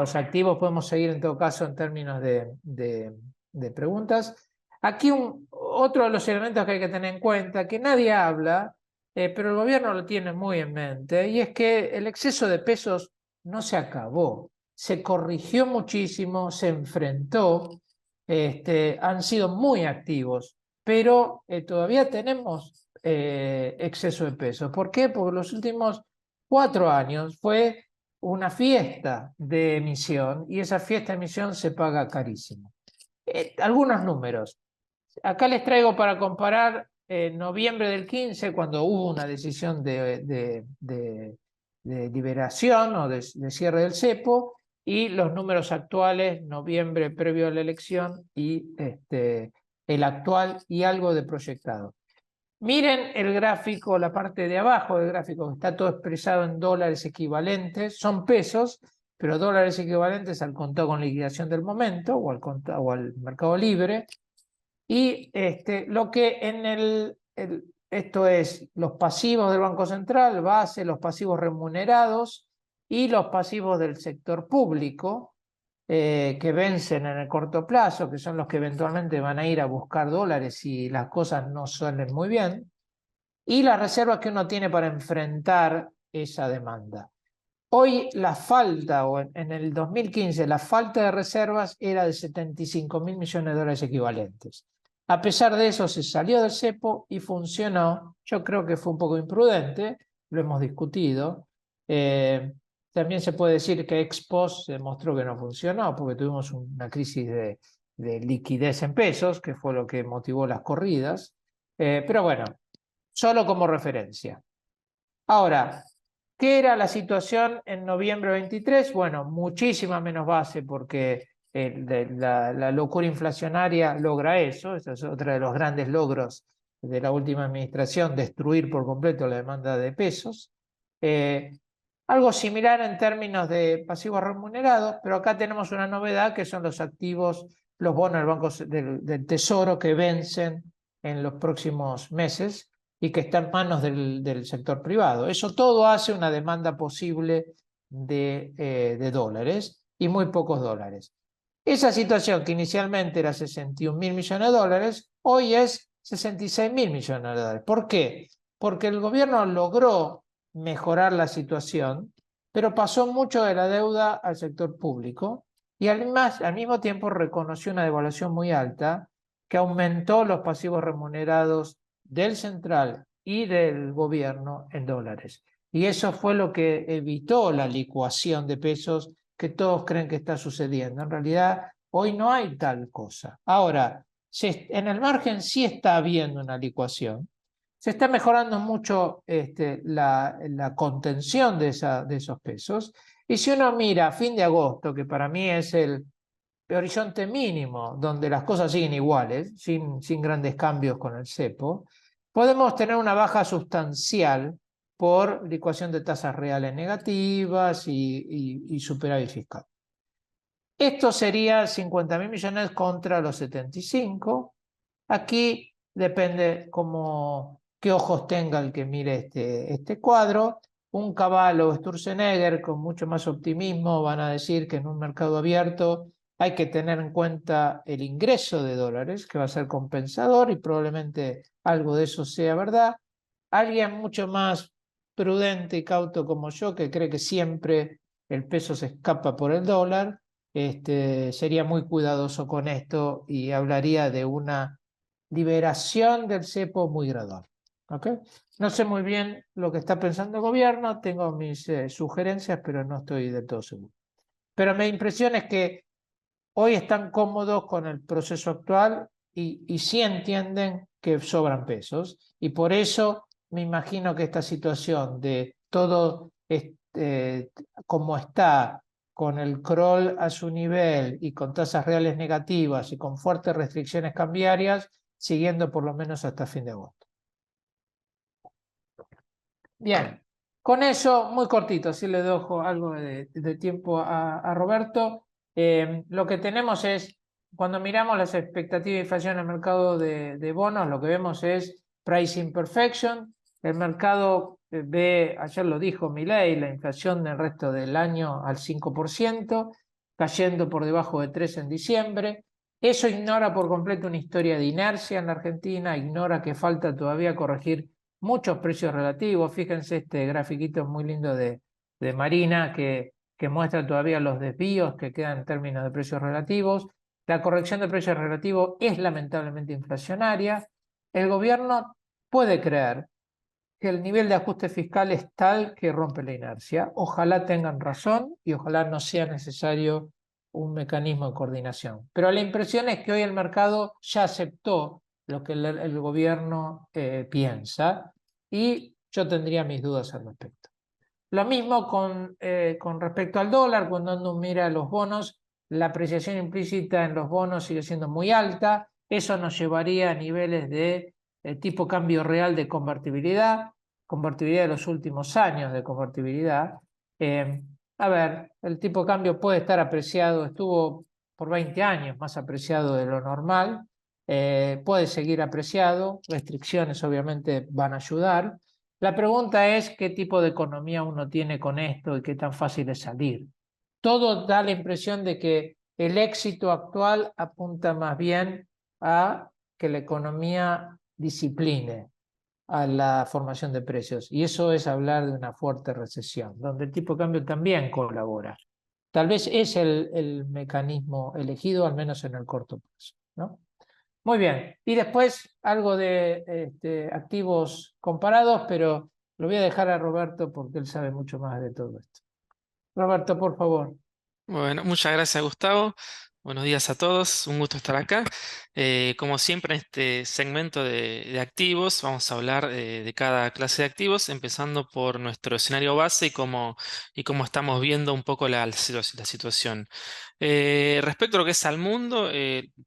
los activos. Podemos seguir en todo caso en términos de preguntas. Aquí otro de los elementos que hay que tener en cuenta, que nadie habla, pero el gobierno lo tiene muy en mente, y es que el exceso de pesos no se acabó, se corrigió muchísimo, se enfrentó, han sido muy activos, pero todavía tenemos exceso de pesos. ¿Por qué? Porque los últimos 4 años fue una fiesta de emisión y esa fiesta de emisión se paga carísimo. Algunos números. Acá les traigo para comparar noviembre del 15, cuando hubo una decisión de liberación o de cierre del cepo, y los números actuales, noviembre previo a la elección y el actual y algo de proyectado. Miren el gráfico, la parte de abajo del gráfico, está todo expresado en dólares equivalentes, son pesos, pero dólares equivalentes al contado con liquidación del momento o al mercado libre. Y lo que esto es los pasivos del Banco Central, base, los pasivos remunerados y los pasivos del sector público, que vencen en el corto plazo, que son los que eventualmente van a ir a buscar dólares si las cosas no salen muy bien, y las reservas que uno tiene para enfrentar esa demanda. Hoy la falta, o en el 2015, la falta de reservas era de 75.000 millones de dólares equivalentes. A pesar de eso, se salió del cepo y funcionó. Yo creo que fue un poco imprudente, lo hemos discutido. También se puede decir que ex post se demostró que no funcionó, porque tuvimos una crisis de liquidez en pesos, que fue lo que motivó las corridas. Pero bueno, solo como referencia. Ahora, ¿qué era la situación en noviembre 23? Bueno, muchísima menos base porque la locura inflacionaria logra eso. Ese es otro de los grandes logros de la última administración, destruir por completo la demanda de pesos. Algo similar en términos de pasivos remunerados, pero acá tenemos una novedad que son los activos, los bonos del Banco del Tesoro que vencen en los próximos meses y que está en manos del sector privado. Eso todo hace una demanda posible de dólares y muy pocos dólares. Esa situación que inicialmente era 61.000 millones de dólares, hoy es 66.000 millones de dólares. ¿Por qué? Porque el gobierno logró mejorar la situación, pero pasó mucho de la deuda al sector público y al mismo tiempo reconoció una devaluación muy alta que aumentó los pasivos remunerados del central y del gobierno en dólares. Y eso fue lo que evitó la licuación de pesos que todos creen que está sucediendo. En realidad, hoy no hay tal cosa. Ahora, en el margen sí está habiendo una licuación. Se está mejorando mucho la contención de esos pesos. Y si uno mira a fin de agosto, que para mí es el horizonte mínimo, donde las cosas siguen iguales, sin grandes cambios con el cepo, podemos tener una baja sustancial por licuación de tasas reales negativas y superávit fiscal. Esto sería 50.000 millones contra los 75. Aquí depende qué ojos tenga el que mire este cuadro. Un Cavallo o Sturzenegger con mucho más optimismo van a decir que en un mercado abierto hay que tener en cuenta el ingreso de dólares, que va a ser compensador y probablemente algo de eso sea verdad. Alguien mucho más prudente y cauto como yo, que cree que siempre el peso se escapa por el dólar, sería muy cuidadoso con esto y hablaría de una liberación del cepo muy gradual. ¿Okay? No sé muy bien lo que está pensando el gobierno, tengo mis sugerencias, pero no estoy del todo seguro. Pero mi impresión es que hoy están cómodos con el proceso actual y sí entienden que sobran pesos. Y por eso me imagino que esta situación de todo como está, con el crawl a su nivel y con tasas reales negativas y con fuertes restricciones cambiarias, siguiendo por lo menos hasta fin de agosto. Bien, con eso, muy cortito, así le dejo algo de tiempo a Roberto. Lo que tenemos es, cuando miramos las expectativas de inflación en el mercado de bonos, lo que vemos es price imperfection. El mercado ve, ayer lo dijo Milei, la inflación del resto del año al 5%, cayendo por debajo de 3 en diciembre. Eso ignora por completo una historia de inercia en la Argentina, ignora que falta todavía corregir muchos precios relativos. Fíjense este grafiquito muy lindo de Marina que muestra todavía los desvíos que quedan en términos de precios relativos. La corrección de precios relativos es lamentablemente inflacionaria. El gobierno puede creer que el nivel de ajuste fiscal es tal que rompe la inercia. Ojalá tengan razón y ojalá no sea necesario un mecanismo de coordinación. Pero la impresión es que hoy el mercado ya aceptó lo que el gobierno piensa y yo tendría mis dudas al respecto. Lo mismo con respecto al dólar, cuando uno mira los bonos, la apreciación implícita en los bonos sigue siendo muy alta, eso nos llevaría a niveles de tipo cambio real de convertibilidad de los últimos años de convertibilidad. Eh, a ver, el tipo de cambio puede estar apreciado, estuvo por 20 años más apreciado de lo normal, puede seguir apreciado, restricciones obviamente van a ayudar. La pregunta es qué tipo de economía uno tiene con esto y qué tan fácil es salir. Todo da la impresión de que el éxito actual apunta más bien a que la economía discipline a la formación de precios. Y eso es hablar de una fuerte recesión, donde el tipo de cambio también colabora. Tal vez es el mecanismo elegido, al menos en el corto plazo, ¿no? Muy bien. Y después algo de activos comparados, pero lo voy a dejar a Roberto porque él sabe mucho más de todo esto. Roberto, por favor. Bueno, muchas gracias, Gustavo. Buenos días a todos, un gusto estar acá. Como siempre, en este segmento de activos, vamos a hablar de cada clase de activos, empezando por nuestro escenario base y cómo estamos viendo un poco la situación. Respecto a lo que es al mundo,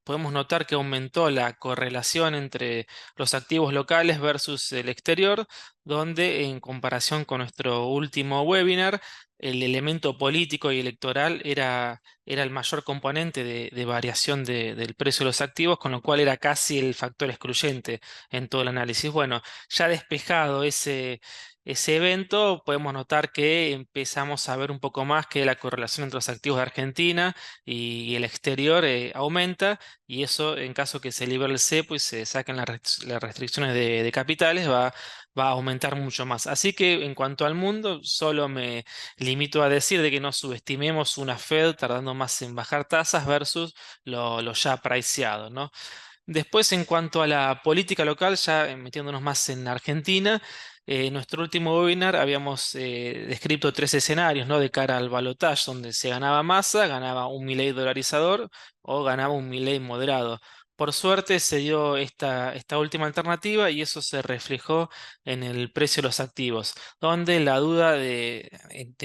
podemos notar que aumentó la correlación entre los activos locales versus el exterior, donde en comparación con nuestro último webinar, el elemento político y electoral era el mayor componente de variación del precio de los activos, con lo cual era casi el factor excluyente en todo el análisis. Bueno, ya despejado ese evento, podemos notar que empezamos a ver un poco más que la correlación entre los activos de Argentina y el exterior aumenta, y eso en caso que se libere el cepo y se saquen las restricciones de capitales, va a aumentar mucho más. Así que en cuanto al mundo, solo me limito a decir de que no subestimemos una Fed tardando más en bajar tasas versus lo ya priceado, ¿no? Después, en cuanto a la política local, ya metiéndonos más en Argentina, en nuestro último webinar habíamos descrito tres escenarios, ¿no? De cara al balotaje, donde se ganaba Massa, ganaba un Milei dolarizador o ganaba un Milei moderado. Por suerte se dio esta última alternativa y eso se reflejó en el precio de los activos, donde la duda de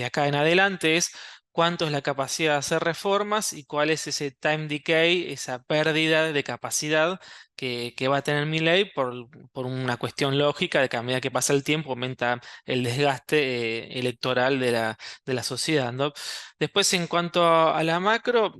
acá en adelante es cuánto es la capacidad de hacer reformas y cuál es ese time decay, esa pérdida de capacidad que va a tener Milei por una cuestión lógica de que a medida que pasa el tiempo aumenta el desgaste electoral de la sociedad, ¿no? Después, en cuanto a la macro,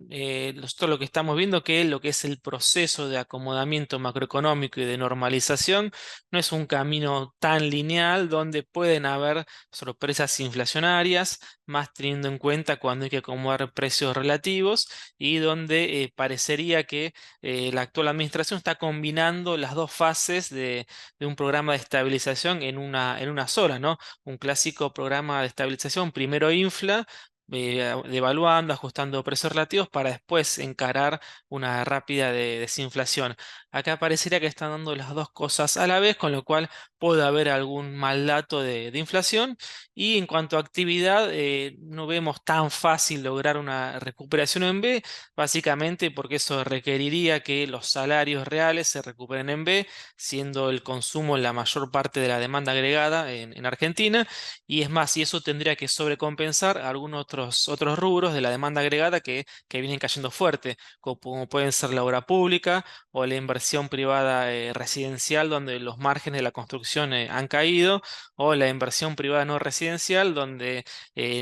nosotros lo que estamos viendo que lo que es el proceso de acomodamiento macroeconómico y de normalización no es un camino tan lineal donde pueden haber sorpresas inflacionarias, más teniendo en cuenta cuando hay que acomodar precios relativos y donde parecería que la actual administración está combinando las dos fases de un programa de estabilización en una sola, ¿no? Un clásico programa de estabilización, primero infla devaluando, ajustando precios relativos para después encarar una rápida desinflación. Acá parecería que están dando las dos cosas a la vez, con lo cual puede haber algún mal dato de inflación. Y en cuanto a actividad, no vemos tan fácil lograr una recuperación en B, básicamente porque eso requeriría que los salarios reales se recuperen en B, siendo el consumo la mayor parte de la demanda agregada en Argentina. Y es más, y eso tendría que sobrecompensar algunos otros rubros de la demanda agregada que vienen cayendo fuerte, como pueden ser la obra pública o la inversión privada residencial, donde los márgenes de la construcción han caído, o la inversión privada no residencial, donde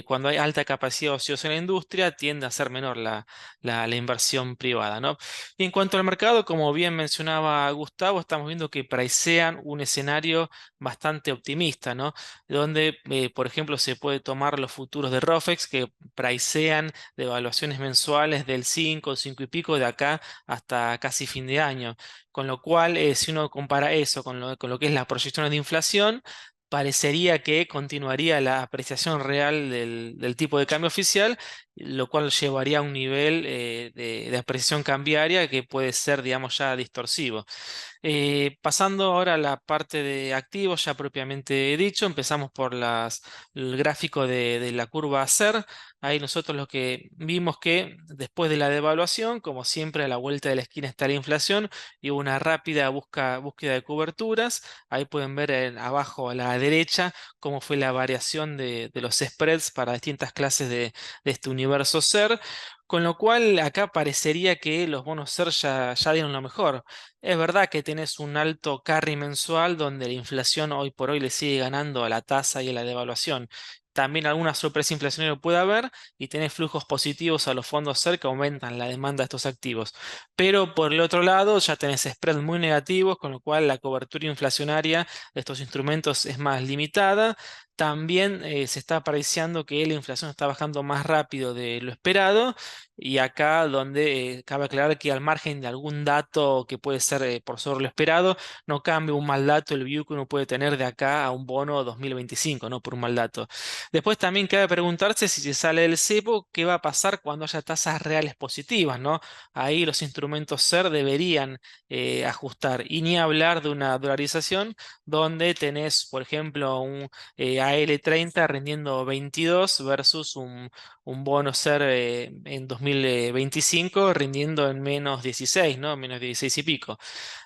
cuando hay alta capacidad ociosa en la industria, tiende a ser menor la inversión privada, ¿no? Y en cuanto al mercado, como bien mencionaba Gustavo, estamos viendo que pricean un escenario bastante optimista, ¿no? Donde, por ejemplo, se puede tomar los futuros de ROFEX que pricean devaluaciones mensuales del 5 y pico de acá hasta casi fin de año. Con lo cual, si uno compara eso con lo que es las proyecciones de inflación, parecería que continuaría la apreciación real del tipo de cambio oficial, lo cual llevaría a un nivel de apreciación cambiaria que puede ser, digamos, ya distorsivo. Pasando ahora a la parte de activos, ya propiamente dicho, empezamos por el gráfico de la curva SER. Ahí nosotros lo que vimos que después de la devaluación, como siempre a la vuelta de la esquina está la inflación y hubo una rápida búsqueda de coberturas. Ahí pueden ver abajo a la derecha cómo fue la variación de los spreads para distintas clases de este universo SER. Con lo cual acá parecería que los bonos SER ya dieron lo mejor. Es verdad que tenés un alto carry mensual donde la inflación hoy por hoy le sigue ganando a la tasa y a la devaluación. También alguna sorpresa inflacionaria puede haber y tenés flujos positivos a los fondos SER que aumentan la demanda de estos activos. Pero por el otro lado ya tenés spreads muy negativos, con lo cual la cobertura inflacionaria de estos instrumentos es más limitada. También se está apreciando que la inflación está bajando más rápido de lo esperado y acá donde cabe aclarar que al margen de algún dato que puede ser por sobre lo esperado, no cambia un mal dato el view que uno puede tener de acá a un bono 2025, ¿no? Por un mal dato. Después también cabe preguntarse si se sale del cepo, qué va a pasar cuando haya tasas reales positivas, ¿no? Ahí los instrumentos SER deberían ajustar. Y ni hablar de una dolarización donde tenés, por ejemplo, un AL30 rindiendo 22 versus un bono SER en 2025 rindiendo en menos 16, ¿no? Menos 16 y pico.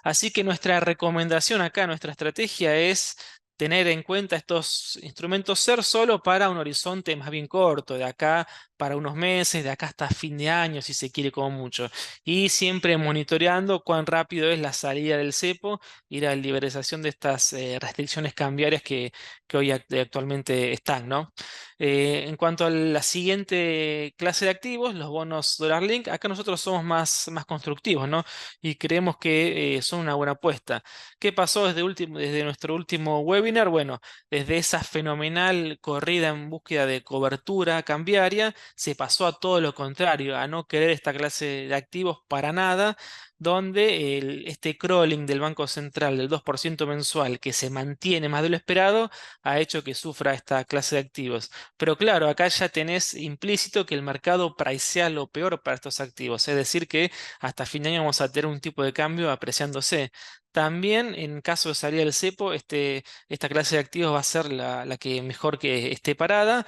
Así que nuestra recomendación acá, nuestra estrategia es tener en cuenta estos instrumentos SER solo para un horizonte más bien corto, de acá para unos meses, de acá hasta fin de año, si se quiere como mucho. Y siempre monitoreando cuán rápido es la salida del cepo y la liberalización de estas restricciones cambiarias que hoy actualmente están, ¿no? En cuanto a la siguiente clase de activos, los bonos Dollar Link, acá nosotros somos más constructivos, ¿no? Y creemos que son una buena apuesta. ¿Qué pasó desde nuestro último webinar? Bueno, desde esa fenomenal corrida en búsqueda de cobertura cambiaria, se pasó a todo lo contrario, a no querer esta clase de activos para nada, donde este crawling del Banco Central del 2% mensual que se mantiene más de lo esperado ha hecho que sufra esta clase de activos. Pero claro, acá ya tenés implícito que el mercado pricea lo peor para estos activos, es decir, que hasta fin de año vamos a tener un tipo de cambio apreciándose. También en caso de salir del cepo, esta clase de activos va a ser la que mejor que esté parada.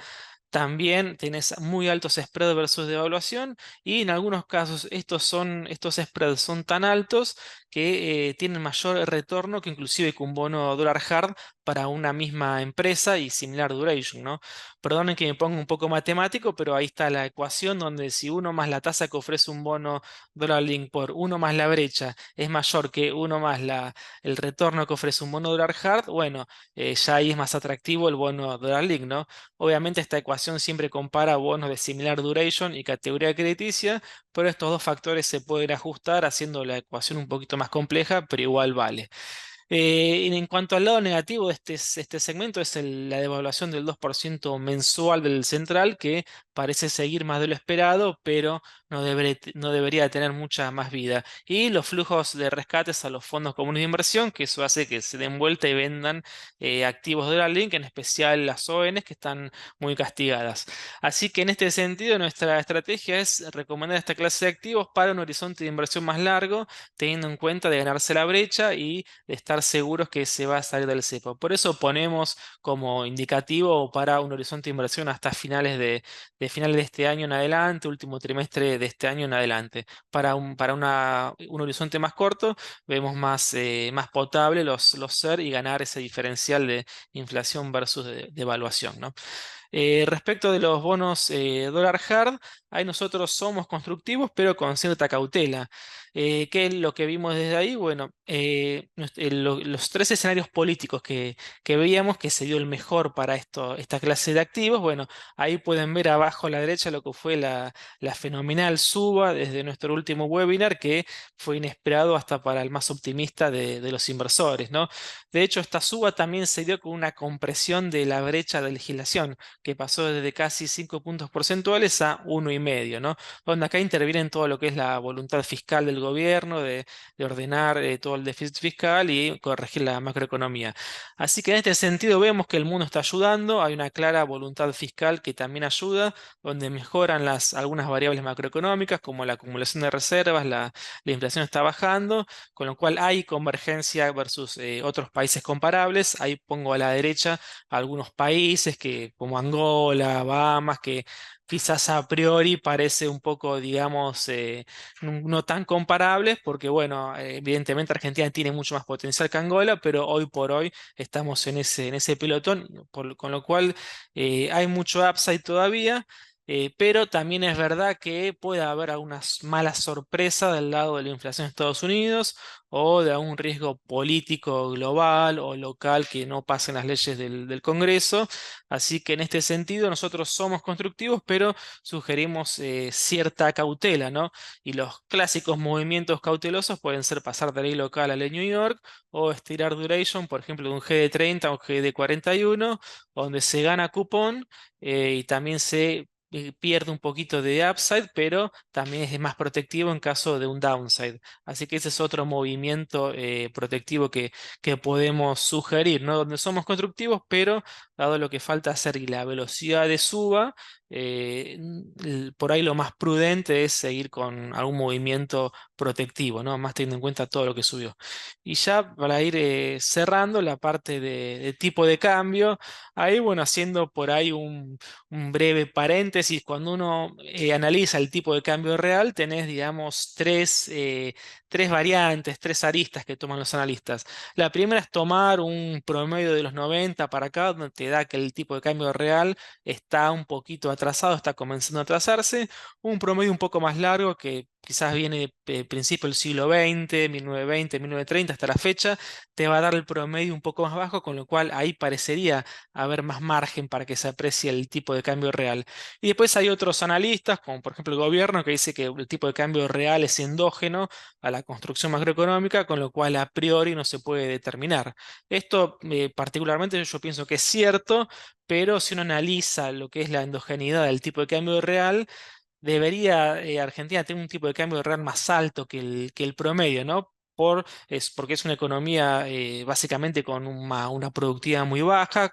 También tenés muy altos spreads versus devaluación y en algunos casos estos spreads son tan altos que tienen mayor retorno que inclusive que un bono dólar hard para una misma empresa y similar duration, ¿no? Perdonen que me ponga un poco matemático, pero ahí está la ecuación donde si uno más la tasa que ofrece un bono dólar link por uno más la brecha es mayor que uno más el retorno que ofrece un bono dólar hard, bueno, ya ahí es más atractivo el bono dólar link, ¿no? Obviamente esta ecuación siempre compara bonos de similar duration y categoría crediticia, pero estos dos factores se pueden ajustar haciendo la ecuación un poquito más compleja, pero igual vale. Y en cuanto al lado negativo de este segmento es la devaluación del 2% mensual del central, que parece seguir más de lo esperado, pero no debería tener mucha más vida. Y los flujos de rescates a los fondos comunes de inversión, que eso hace que se den vuelta y vendan activos de Link, en especial las ONs que están muy castigadas. Así que en este sentido, nuestra estrategia es recomendar esta clase de activos para un horizonte de inversión más largo, teniendo en cuenta de ganarse la brecha y de estar seguros que se va a salir del cepo. Por eso ponemos como indicativo para un horizonte de inversión hasta finales de este año en adelante, último trimestre de este año en adelante. Un horizonte más corto, vemos más potable los SER y ganar ese diferencial de inflación versus de evaluación, ¿no? Respecto de los bonos dólar hard, ahí nosotros somos constructivos, pero con cierta cautela. ¿Qué es lo que vimos desde ahí? Bueno, los tres escenarios políticos que veíamos que se dio el mejor para esta clase de activos, bueno, ahí pueden ver abajo a la derecha lo que fue la fenomenal suba desde nuestro último webinar, que fue inesperado hasta para el más optimista de los inversores, ¿no? De hecho, esta suba también se dio con una compresión de la brecha de legislación que pasó desde casi 5 puntos porcentuales a 1,5, ¿no? Donde acá intervienen todo lo que es la voluntad fiscal del gobierno de ordenar todo el déficit fiscal y corregir la macroeconomía. Así que en este sentido vemos que el mundo está ayudando, hay una clara voluntad fiscal que también ayuda, donde mejoran algunas variables macroeconómicas como la acumulación de reservas, la inflación está bajando, con lo cual hay convergencia versus otros países comparables. Ahí pongo a la derecha algunos países como Angola, Bahamas, que quizás a priori parece un poco, digamos, no tan comparables, porque bueno, evidentemente Argentina tiene mucho más potencial que Angola, pero hoy por hoy estamos en ese pelotón, con lo cual hay mucho upside todavía. Pero también es verdad que puede haber algunas malas sorpresas del lado de la inflación de Estados Unidos o de algún riesgo político global o local que no pasen las leyes del Congreso. Así que en este sentido nosotros somos constructivos, pero sugerimos cierta cautela, ¿no? Y los clásicos movimientos cautelosos pueden ser pasar de ley local a ley New York o estirar duration, por ejemplo, de un GD30 a un GD41, donde se gana cupón y también se pierde un poquito de upside, pero también es más protectivo en caso de un downside. Así que ese es otro movimiento protectivo que podemos sugerir, ¿no? Donde somos constructivos, pero dado lo que falta hacer y la velocidad de suba, por ahí lo más prudente es seguir con algún movimiento protectivo, ¿no? Más teniendo en cuenta todo lo que subió. Y ya para ir cerrando la parte de tipo de cambio, ahí, bueno, haciendo por ahí un breve paréntesis, cuando uno analiza el tipo de cambio real, tenés, digamos, tres variantes, tres aristas que toman los analistas. La primera es tomar un promedio de los 90 para acá, donde te da que el tipo de cambio real está un poquito atrasado, está comenzando a atrasarse. Un promedio un poco más largo que quizás viene de principio del siglo XX, 1920, 1930 hasta la fecha, te va a dar el promedio un poco más bajo, con lo cual ahí parecería haber más margen para que se aprecie el tipo de cambio real. Y después hay otros analistas, como por ejemplo el gobierno, que dice que el tipo de cambio real es endógeno a la construcción macroeconómica, con lo cual a priori no se puede determinar. Esto particularmente yo pienso que es cierto, pero si uno analiza lo que es la endogeneidad del tipo de cambio real, debería Argentina tener un tipo de cambio real más alto que el promedio, ¿no? Porque es una economía básicamente con una productividad muy baja,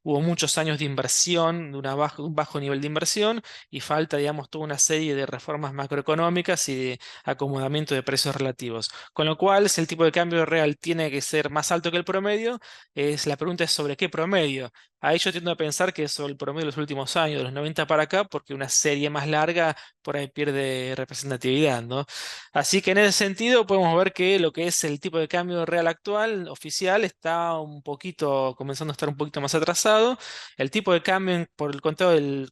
hubo muchos años de inversión, un bajo nivel de inversión, y falta, digamos, toda una serie de reformas macroeconómicas y de acomodamiento de precios relativos. Con lo cual, si el tipo de cambio real tiene que ser más alto que el promedio, la pregunta es sobre qué promedio. Ahí yo tiendo a pensar que es sobre el promedio de los últimos años, de los 90 para acá, porque una serie más larga por ahí pierde representatividad, ¿no? Así que en ese sentido podemos ver que lo que es el tipo de cambio real actual, oficial, está un poquito, comenzando a estar un poquito más atrasado. El tipo de cambio por el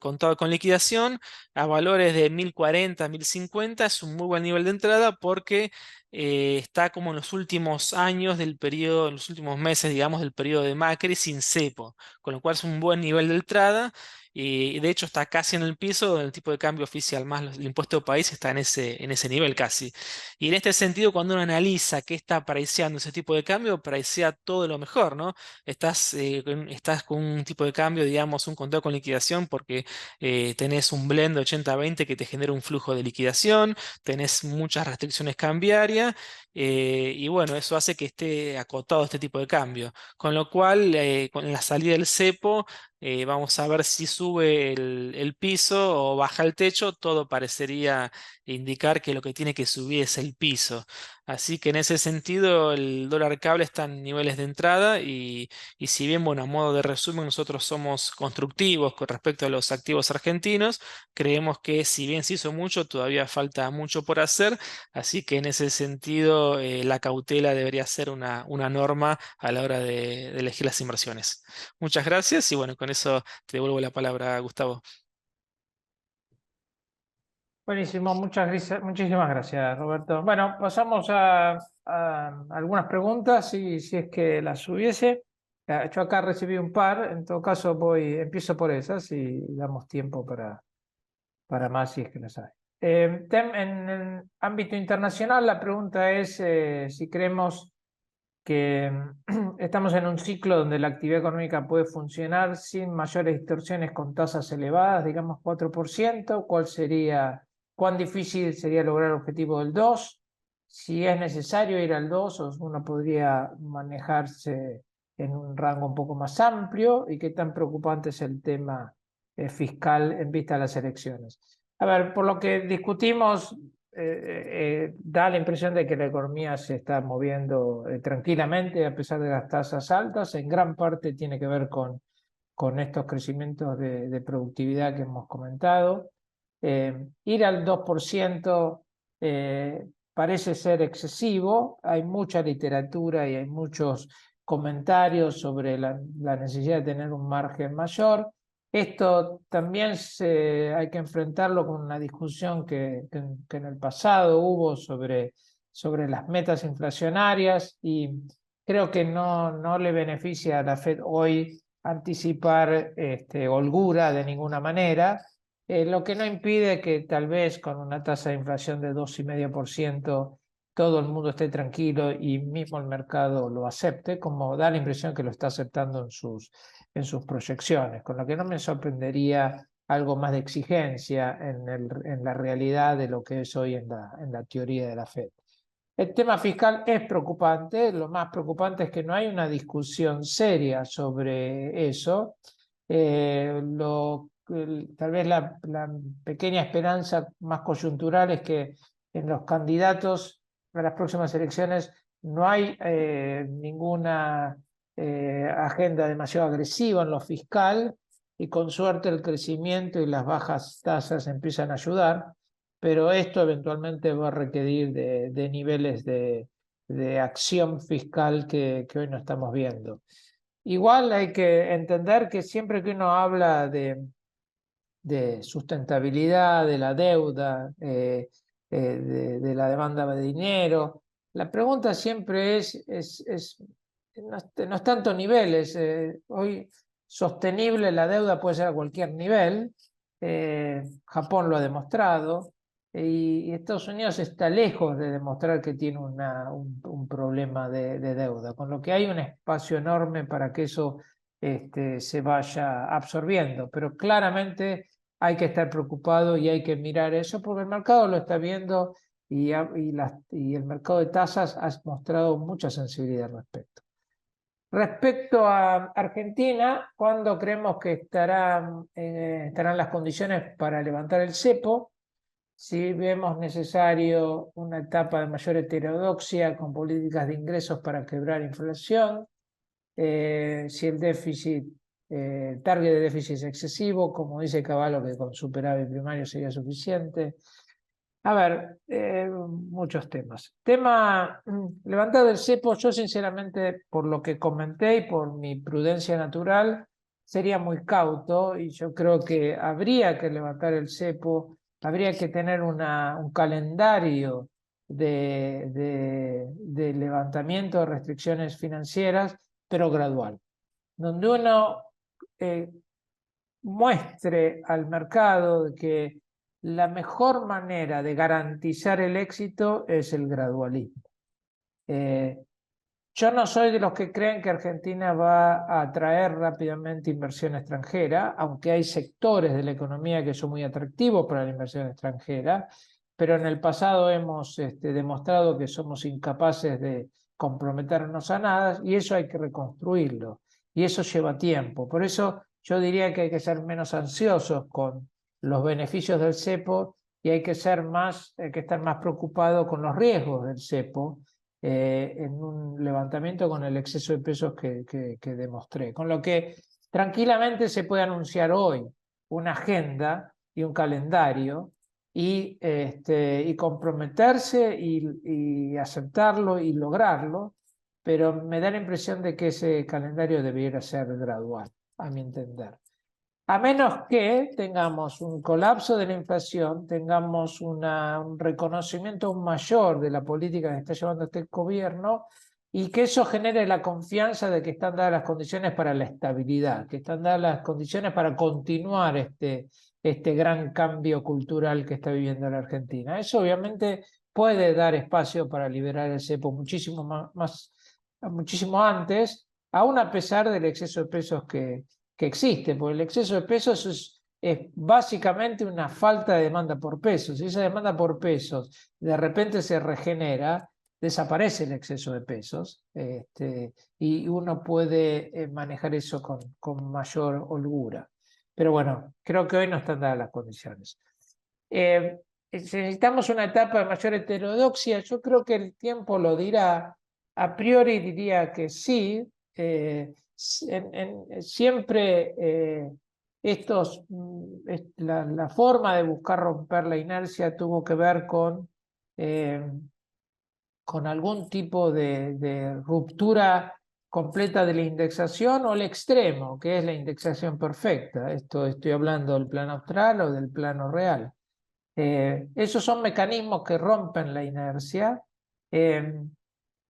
contado con liquidación a valores de 1040, 1050 es un muy buen nivel de entrada porque está como en los últimos años del periodo, en los últimos meses, digamos, del periodo de Macri sin cepo, con lo cual es un buen nivel de entrada. y de hecho está casi en el piso donde el tipo de cambio oficial más el impuesto de país está en ese nivel casi. Y en este sentido, cuando uno analiza qué está preciando ese tipo de cambio, pricea todo lo mejor, ¿no? Estás con un tipo de cambio, digamos, un contado con liquidación porque tenés un blend de 80-20 que te genera un flujo de liquidación, tenés muchas restricciones cambiarias, y bueno, eso hace que esté acotado este tipo de cambio. Con lo cual, con la salida del cepo, vamos a ver si sube el piso o baja el techo, todo parecería indicar que lo que tiene que subir es el piso. Así que en ese sentido, el dólar cable está en niveles de entrada y si bien, bueno, a modo de resumen, nosotros somos constructivos con respecto a los activos argentinos, creemos que si bien se hizo mucho, todavía falta mucho por hacer, así que en ese sentido la cautela debería ser una norma a la hora de elegir las inversiones. Muchas gracias y bueno, con eso te devuelvo la palabra, Gustavo. Buenísimo, muchísimas gracias, Roberto. Bueno, pasamos a algunas preguntas, si es que las hubiese. Yo acá recibí un par, en todo caso empiezo por esas y damos tiempo para más si es que las hay. En el ámbito internacional, la pregunta es si creemos que estamos en un ciclo donde la actividad económica puede funcionar sin mayores distorsiones con tasas elevadas, digamos 4%. ¿Cuán difícil sería lograr el objetivo del 2%? Si es necesario ir al 2 o uno podría manejarse en un rango un poco más amplio, y qué tan preocupante es el tema fiscal en vista de las elecciones. A ver, por lo que discutimos, da la impresión de que la economía se está moviendo tranquilamente a pesar de las tasas altas. En gran parte tiene que ver con estos crecimientos de productividad que hemos comentado. Ir al 2% parece ser excesivo. Hay mucha literatura y hay muchos comentarios sobre la necesidad de tener un margen mayor. Esto también hay que enfrentarlo con una discusión que en el pasado hubo sobre las metas inflacionarias, y creo que no le beneficia a la Fed hoy anticipar holgura de ninguna manera, lo que no impide que tal vez con una tasa de inflación de 2,5% todo el mundo esté tranquilo y mismo el mercado lo acepte, como da la impresión que lo está aceptando en sus proyecciones, con lo que no me sorprendería algo más de exigencia en la realidad de lo que es hoy en la teoría de la Fed. El tema fiscal es preocupante. Lo más preocupante es que no hay una discusión seria sobre eso. Tal vez la pequeña esperanza más coyuntural es que en los candidatos a las próximas elecciones no hay ninguna agenda demasiado agresiva en lo fiscal, y con suerte el crecimiento y las bajas tasas empiezan a ayudar, pero esto eventualmente va a requerir de niveles de acción fiscal que hoy no estamos viendo. Igual hay que entender que siempre que uno habla de sustentabilidad, de la deuda, de la demanda de dinero, la pregunta siempre no es tanto niveles. Hoy sostenible la deuda puede ser a cualquier nivel. Japón lo ha demostrado, y Estados Unidos está lejos de demostrar que tiene un problema de deuda, con lo que hay un espacio enorme para que eso se vaya absorbiendo, pero claramente hay que estar preocupado y hay que mirar eso porque el mercado lo está viendo, y el mercado de tasas ha mostrado mucha sensibilidad al respecto. Respecto a Argentina, ¿cuándo creemos que estarán las condiciones para levantar el cepo? Si vemos necesario una etapa de mayor heterodoxia con políticas de ingresos para quebrar inflación, si el target de déficit es excesivo, como dice Cavallo, que con superávit primario sería suficiente. A ver, muchos temas. Levantado el cepo, yo sinceramente, por lo que comenté y por mi prudencia natural, sería muy cauto, y yo creo que habría que levantar el cepo, habría que tener un calendario de levantamiento de restricciones financieras, pero gradual, donde uno eh, muestre al mercado de que la mejor manera de garantizar el éxito es el gradualismo. Yo no soy de los que creen que Argentina va a atraer rápidamente inversión extranjera, aunque hay sectores de la economía que son muy atractivos para la inversión extranjera, pero en el pasado hemos demostrado que somos incapaces de comprometernos a nada y eso hay que reconstruirlo y eso lleva tiempo. Por eso yo diría que hay que ser menos ansiosos con los beneficios del cepo y hay que ser más, hay que estar más preocupados con los riesgos del cepo en un levantamiento con el exceso de pesos que demostré. Con lo que tranquilamente se puede anunciar hoy una agenda y un calendario y comprometerse y aceptarlo y lograrlo, pero me da la impresión de que ese calendario debiera ser gradual, a mi entender. A menos que tengamos un colapso de la inflación, tengamos un reconocimiento mayor de la política que está llevando este gobierno y que eso genere la confianza de que están dadas las condiciones para la estabilidad, que están dadas las condiciones para continuar este gran cambio cultural que está viviendo la Argentina. Eso obviamente puede dar espacio para liberar el cepo muchísimo antes, aún a pesar del exceso de pesos que existe, porque el exceso de pesos es básicamente una falta de demanda por pesos. Si esa demanda por pesos de repente se regenera, desaparece el exceso de pesos y uno puede manejar eso con mayor holgura. Pero bueno, creo que hoy no están dadas las condiciones. Necesitamos una etapa de mayor heterodoxia. Yo creo que el tiempo lo dirá. A priori diría que sí. Siempre la forma de buscar romper la inercia tuvo que ver con algún tipo de ruptura completa de la indexación o el extremo, que es la indexación perfecta. Esto estoy hablando del plano austral o del plano real. Esos son mecanismos que rompen la inercia.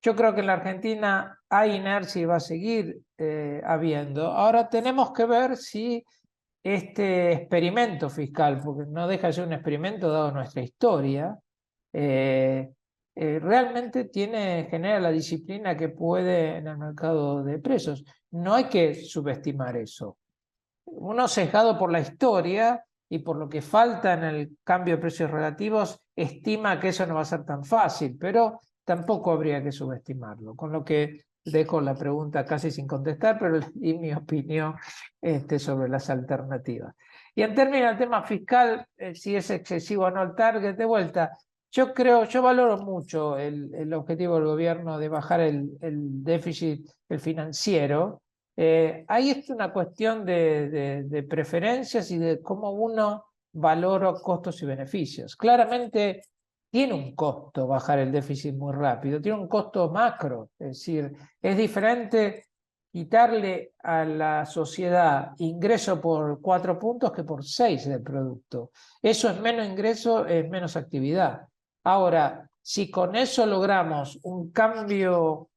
Yo creo que en la Argentina hay inercia y va a seguir habiendo. Ahora tenemos que ver si este experimento fiscal, porque no deja de ser un experimento dado nuestra historia, realmente genera la disciplina que puede en el mercado de precios. No hay que subestimar eso. Uno sesgado por la historia y por lo que falta en el cambio de precios relativos, estima que eso no va a ser tan fácil, pero tampoco habría que subestimarlo. Con lo que dejo la pregunta casi sin contestar, pero y mi opinión sobre las alternativas. Y en términos del tema fiscal, si es excesivo o no el target, de vuelta, yo valoro mucho el objetivo del gobierno de bajar el déficit el financiero. Ahí es una cuestión de preferencias y de cómo uno valora costos y beneficios. Claramente tiene un costo bajar el déficit muy rápido, tiene un costo macro, es decir, es diferente quitarle a la sociedad ingreso por 4 puntos que por 6 del producto. Eso es menos ingreso, es menos actividad. Ahora, si con eso logramos un cambio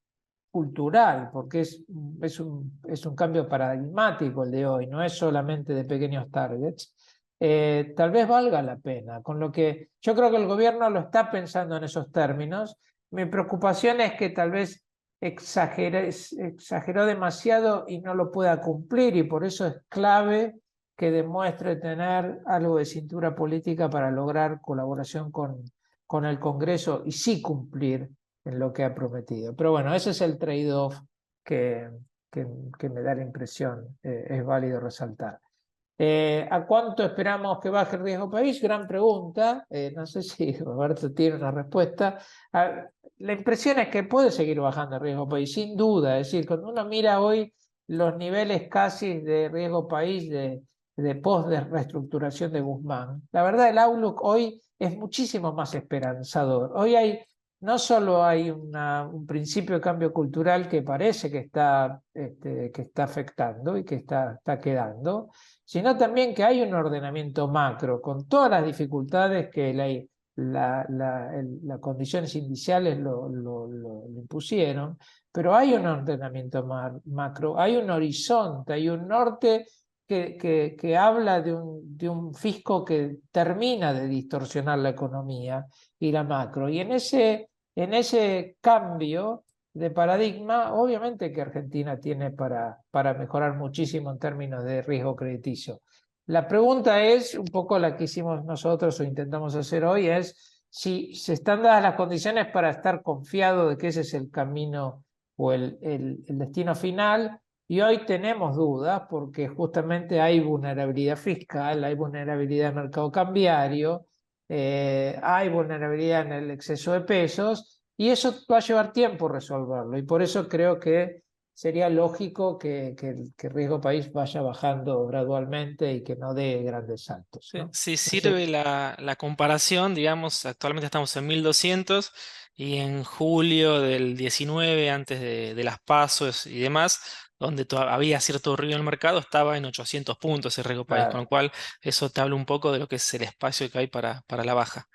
cultural, porque es un cambio paradigmático el de hoy, no es solamente de pequeños targets, tal vez valga la pena. Con lo que yo creo que el gobierno lo está pensando en esos términos. Mi preocupación es que tal vez exageró demasiado y no lo pueda cumplir, y por eso es clave que demuestre tener algo de cintura política para lograr colaboración con el Congreso y sí cumplir en lo que ha prometido. Pero bueno, ese es el trade-off que, que me da la impresión, es válido resaltar. ¿A cuánto esperamos que baje el riesgo país? Gran pregunta. No sé si Roberto tiene una respuesta. La impresión es que puede seguir bajando el riesgo país, sin duda. Es decir, cuando uno mira hoy los niveles casi de riesgo país de post de reestructuración de Guzmán, la verdad el outlook hoy es muchísimo más esperanzador. Hoy no solo hay un principio de cambio cultural que parece que está afectando y que está quedando, sino también que hay un ordenamiento macro con todas las dificultades que las condiciones iniciales lo impusieron, pero hay un ordenamiento macro, hay un horizonte, hay un norte que habla de un fisco que termina de distorsionar la economía y la macro. Y en ese cambio de paradigma, obviamente que Argentina tiene para mejorar muchísimo en términos de riesgo crediticio. La pregunta es, un poco la que hicimos nosotros o intentamos hacer hoy, es si se están dadas las condiciones para estar confiado de que ese es el camino o el destino final. Y hoy tenemos dudas porque justamente hay vulnerabilidad fiscal, hay vulnerabilidad en el mercado cambiario, hay vulnerabilidad en el exceso de pesos y eso va a llevar tiempo resolverlo. Y por eso creo que sería lógico que el riesgo país vaya bajando gradualmente y que no dé grandes saltos, Sí, ¿no? si No sé, sirve la comparación, digamos, actualmente estamos en 1200 y en julio del 19, antes de las pasos y demás, donde había cierto ruido en el mercado, estaba en 800 puntos el riesgo país, con lo claro. cual eso te habla un poco de lo que es el espacio que hay para la baja.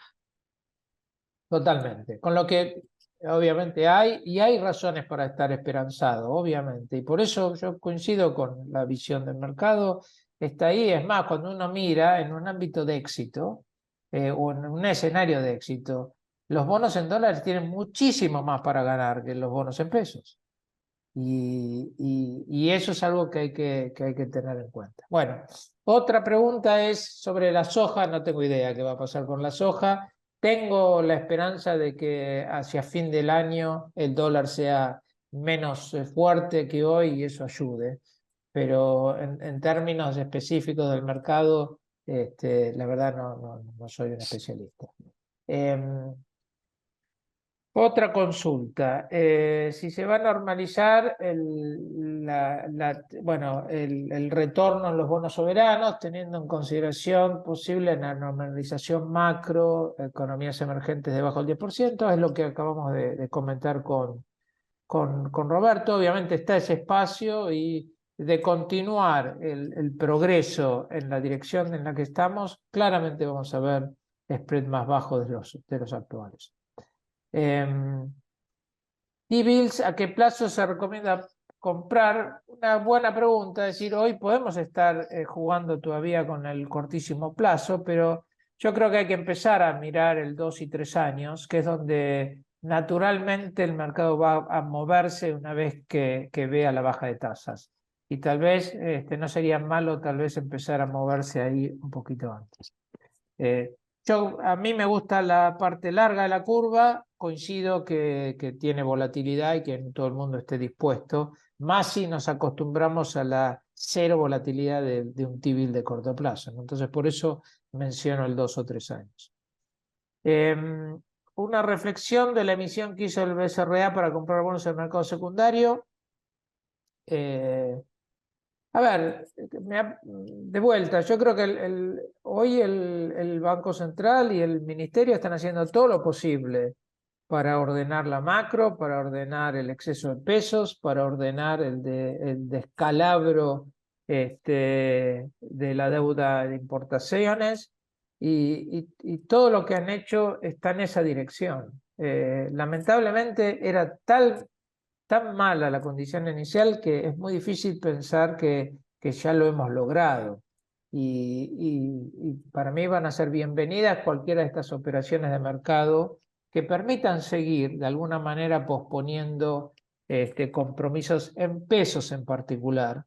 Totalmente. Con lo que obviamente hay razones para estar esperanzado, obviamente. Y por eso yo coincido con la visión del mercado. Está ahí. Es más, cuando uno mira en un ámbito de éxito o en un escenario de éxito, los bonos en dólares tienen muchísimo más para ganar que los bonos en pesos. Y eso es algo que hay que tener en cuenta. Bueno, otra pregunta es sobre la soja. No tengo idea qué va a pasar con la soja. Tengo la esperanza de que hacia fin del año el dólar sea menos fuerte que hoy y eso ayude. Pero en términos específicos del mercado, la verdad no soy un especialista. Em, Otra consulta, si se va a normalizar bueno, el retorno en los bonos soberanos, teniendo en consideración posible la normalización macro, economías emergentes debajo del 10%, es lo que acabamos de comentar con Roberto. Obviamente está ese espacio y de continuar el progreso en la dirección en la que estamos, claramente vamos a ver spread más bajos de los actuales. T-bills, ¿a qué plazo se recomienda comprar? Una buena pregunta, es decir, hoy podemos estar jugando todavía con el cortísimo plazo, pero yo creo que hay que empezar a mirar el 2 y 3 años, que es donde naturalmente el mercado va a moverse una vez que vea la baja de tasas. Y tal vez no sería malo tal vez empezar a moverse ahí un poquito antes. Eh, a mí me gusta la parte larga de la curva, coincido que tiene volatilidad y que no todo el mundo esté dispuesto, más si nos acostumbramos a la cero volatilidad de un T-bill de corto plazo, ¿no? Entonces, por eso menciono el 2 o 3 años. Una reflexión de la emisión que hizo el BCRA para comprar bonos en el mercado secundario. Eh, a ver, de vuelta, yo creo que hoy el Banco Central y el Ministerio están haciendo todo lo posible para ordenar la macro, para ordenar el exceso de pesos, para ordenar el descalabro de la deuda de importaciones y todo lo que han hecho está en esa dirección. Lamentablemente era tan mala la condición inicial que es muy difícil pensar que ya lo hemos logrado. Y para mí van a ser bienvenidas cualquiera de estas operaciones de mercado que permitan seguir de alguna manera posponiendo compromisos en pesos en particular,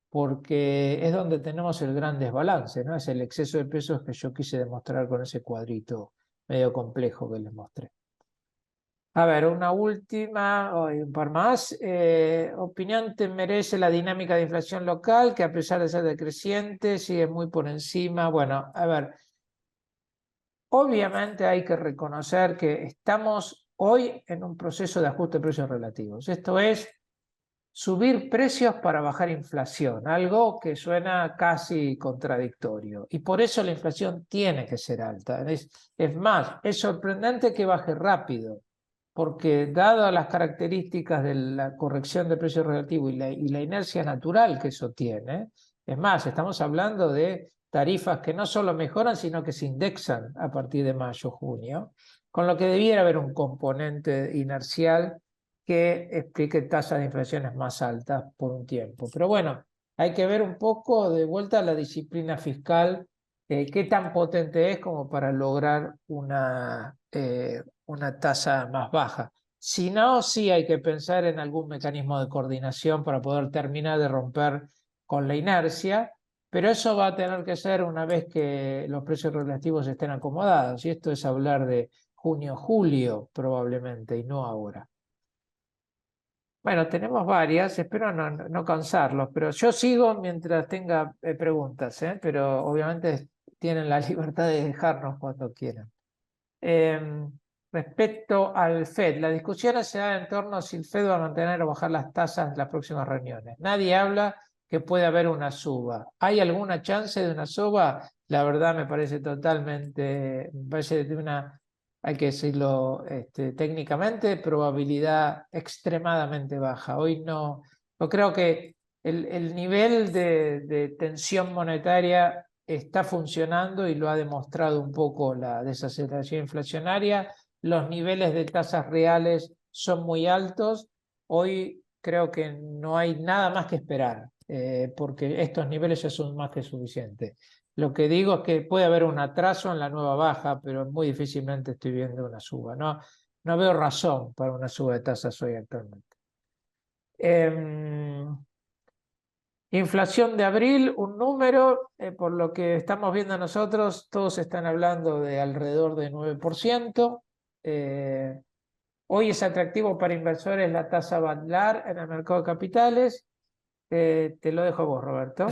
porque es donde tenemos el gran desbalance, ¿no? Es el exceso de pesos que yo quise demostrar con ese cuadrito medio complejo que les mostré. A ver, una última, o un par más. ¿Opinión te merece la dinámica de inflación local, que a pesar de ser decreciente, sigue muy por encima? Bueno, a ver, obviamente hay que reconocer que estamos hoy en un proceso de ajuste de precios relativos. Esto es subir precios para bajar inflación, algo que suena casi contradictorio. Y por eso la inflación tiene que ser alta. Es más, es sorprendente que baje rápido porque dadas las características de la corrección de precio relativo y la inercia natural que eso tiene, es más, estamos hablando de tarifas que no solo mejoran, sino que se indexan a partir de mayo, junio, con lo que debiera haber un componente inercial que explique tasas de inflaciones más altas por un tiempo. Pero bueno, hay que ver un poco de vuelta la disciplina fiscal, qué tan potente es como para lograr una tasa más baja. Si no, sí hay que pensar en algún mecanismo de coordinación para poder terminar de romper con la inercia, pero eso va a tener que ser una vez que los precios relativos estén acomodados, y esto es hablar de junio, julio probablemente, y no ahora. Bueno, tenemos varias, espero no cansarlos, pero yo sigo mientras tenga preguntas, pero obviamente tienen la libertad de dejarnos cuando quieran. Em, Respecto al Fed, la discusión se da en torno a si el Fed va a mantener o bajar las tasas en las próximas reuniones. Nadie habla que puede haber una suba. ¿Hay alguna chance de una suba? La verdad me parece totalmente, me parece de una, hay que decirlo técnicamente, probabilidad extremadamente baja. Hoy no creo que el nivel de tensión monetaria está funcionando y lo ha demostrado un poco la desaceleración inflacionaria. Los niveles de tasas reales son muy altos. Hoy creo que no hay nada más que esperar, porque estos niveles ya son más que suficientes. Lo que digo es que puede haber un atraso en la nueva baja, pero muy difícilmente estoy viendo una suba. No veo razón para una suba de tasas hoy actualmente. Inflación de abril, un número, por lo que estamos viendo nosotros, todos están hablando de alrededor de 9%. Hoy es atractivo para inversores la tasa Badlar en el mercado de capitales. Te lo dejo a vos, Roberto.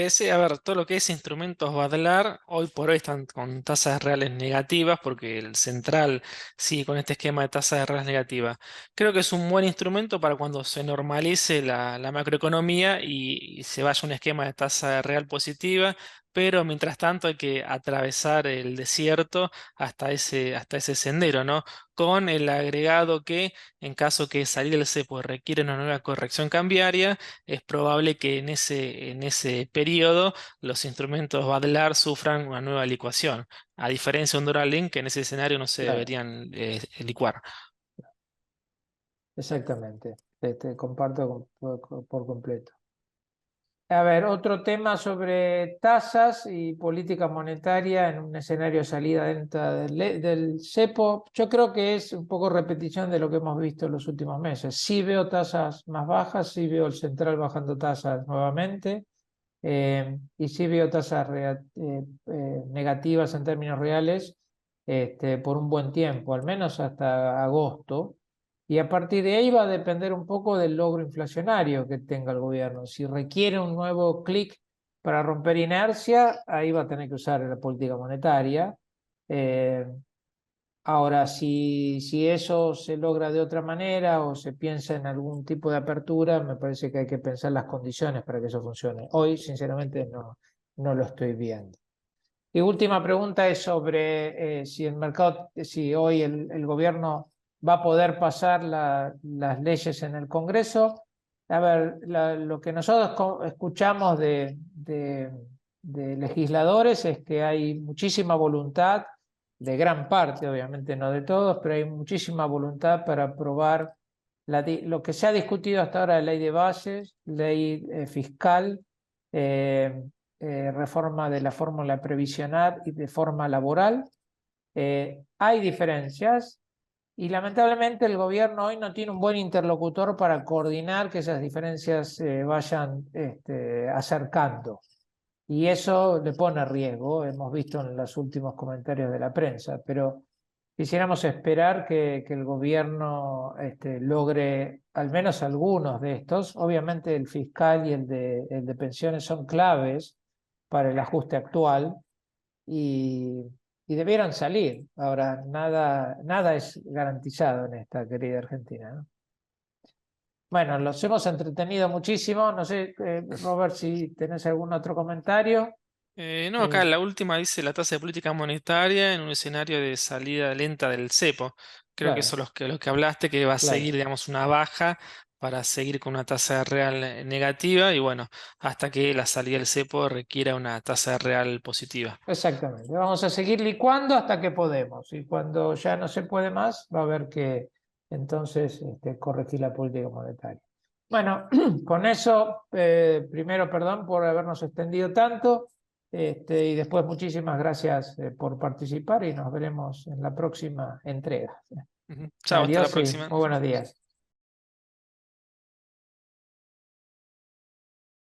Sí, a ver, todo lo que es instrumentos Badlar, hoy por hoy están con tasas reales negativas porque el central sigue con este esquema de tasas reales negativas. Creo que es un buen instrumento para cuando se normalice la macroeconomía y se vaya a un esquema de tasa real positiva, pero mientras tanto hay que atravesar el desierto hasta ese sendero, ¿no? Con el agregado que en caso que salir del cepo requiere una nueva corrección cambiaria, es probable que en ese periodo los instrumentos Badlar sufran una nueva licuación, a diferencia de un Duralink que en ese escenario no se Claro, deberían licuar. exactamente. Te comparto por completo. A ver, otro tema sobre tasas y política monetaria en un escenario de salida del cepo. Yo creo que es un poco repetición de lo que hemos visto en los últimos meses. Sí veo tasas más bajas, sí veo el central bajando tasas nuevamente, y sí veo tasas negativas en términos reales, por un buen tiempo, al menos hasta agosto. Y a partir de ahí va a depender un poco del logro inflacionario que tenga el gobierno. Si requiere un nuevo clic para romper inercia, ahí va a tener que usar la política monetaria. Eh, Ahora, si eso se logra de otra manera o se piensa en algún tipo de apertura, me parece que hay que pensar las condiciones para que eso funcione. Hoy, sinceramente, no lo estoy viendo. Y última pregunta es sobre si el mercado, si hoy el gobierno va a poder pasar las leyes en el Congreso. A ver, lo que nosotros escuchamos de legisladores es que hay muchísima voluntad, de gran parte, obviamente no de todos, pero hay muchísima voluntad para aprobar lo que se ha discutido hasta ahora de ley de bases, ley fiscal, eh, reforma de la fórmula previsional y de forma laboral. Hay diferencias y lamentablemente el gobierno hoy no tiene un buen interlocutor para coordinar que esas diferencias se vayan acercando. Y eso le pone riesgo, hemos visto en los últimos comentarios de la prensa, pero quisiéramos esperar que el gobierno logre al menos algunos de estos. Obviamente el fiscal y el de pensiones son claves para el ajuste actual y, y debieran salir. Ahora, nada es garantizado en esta querida Argentina, ¿no? Bueno, los hemos entretenido muchísimo. No sé, Robert, si tenés algún otro comentario. No, acá Eh, la última dice la tasa de política monetaria en un escenario de salida lenta del cepo. Creo que eso claro, es lo que hablaste, que va a seguir, claro. digamos, una baja para seguir con una tasa real negativa y bueno, hasta que la salida del cepo requiera una tasa real positiva. Exactamente. Vamos a seguir licuando hasta que podemos. Y cuando ya no se puede más, va a haber que entonces corregir la política monetaria. Bueno, con eso, primero perdón por habernos extendido tanto, y después muchísimas gracias por participar y nos veremos en la próxima entrega. Chao, hasta la Adiós y próxima. muy buenos días.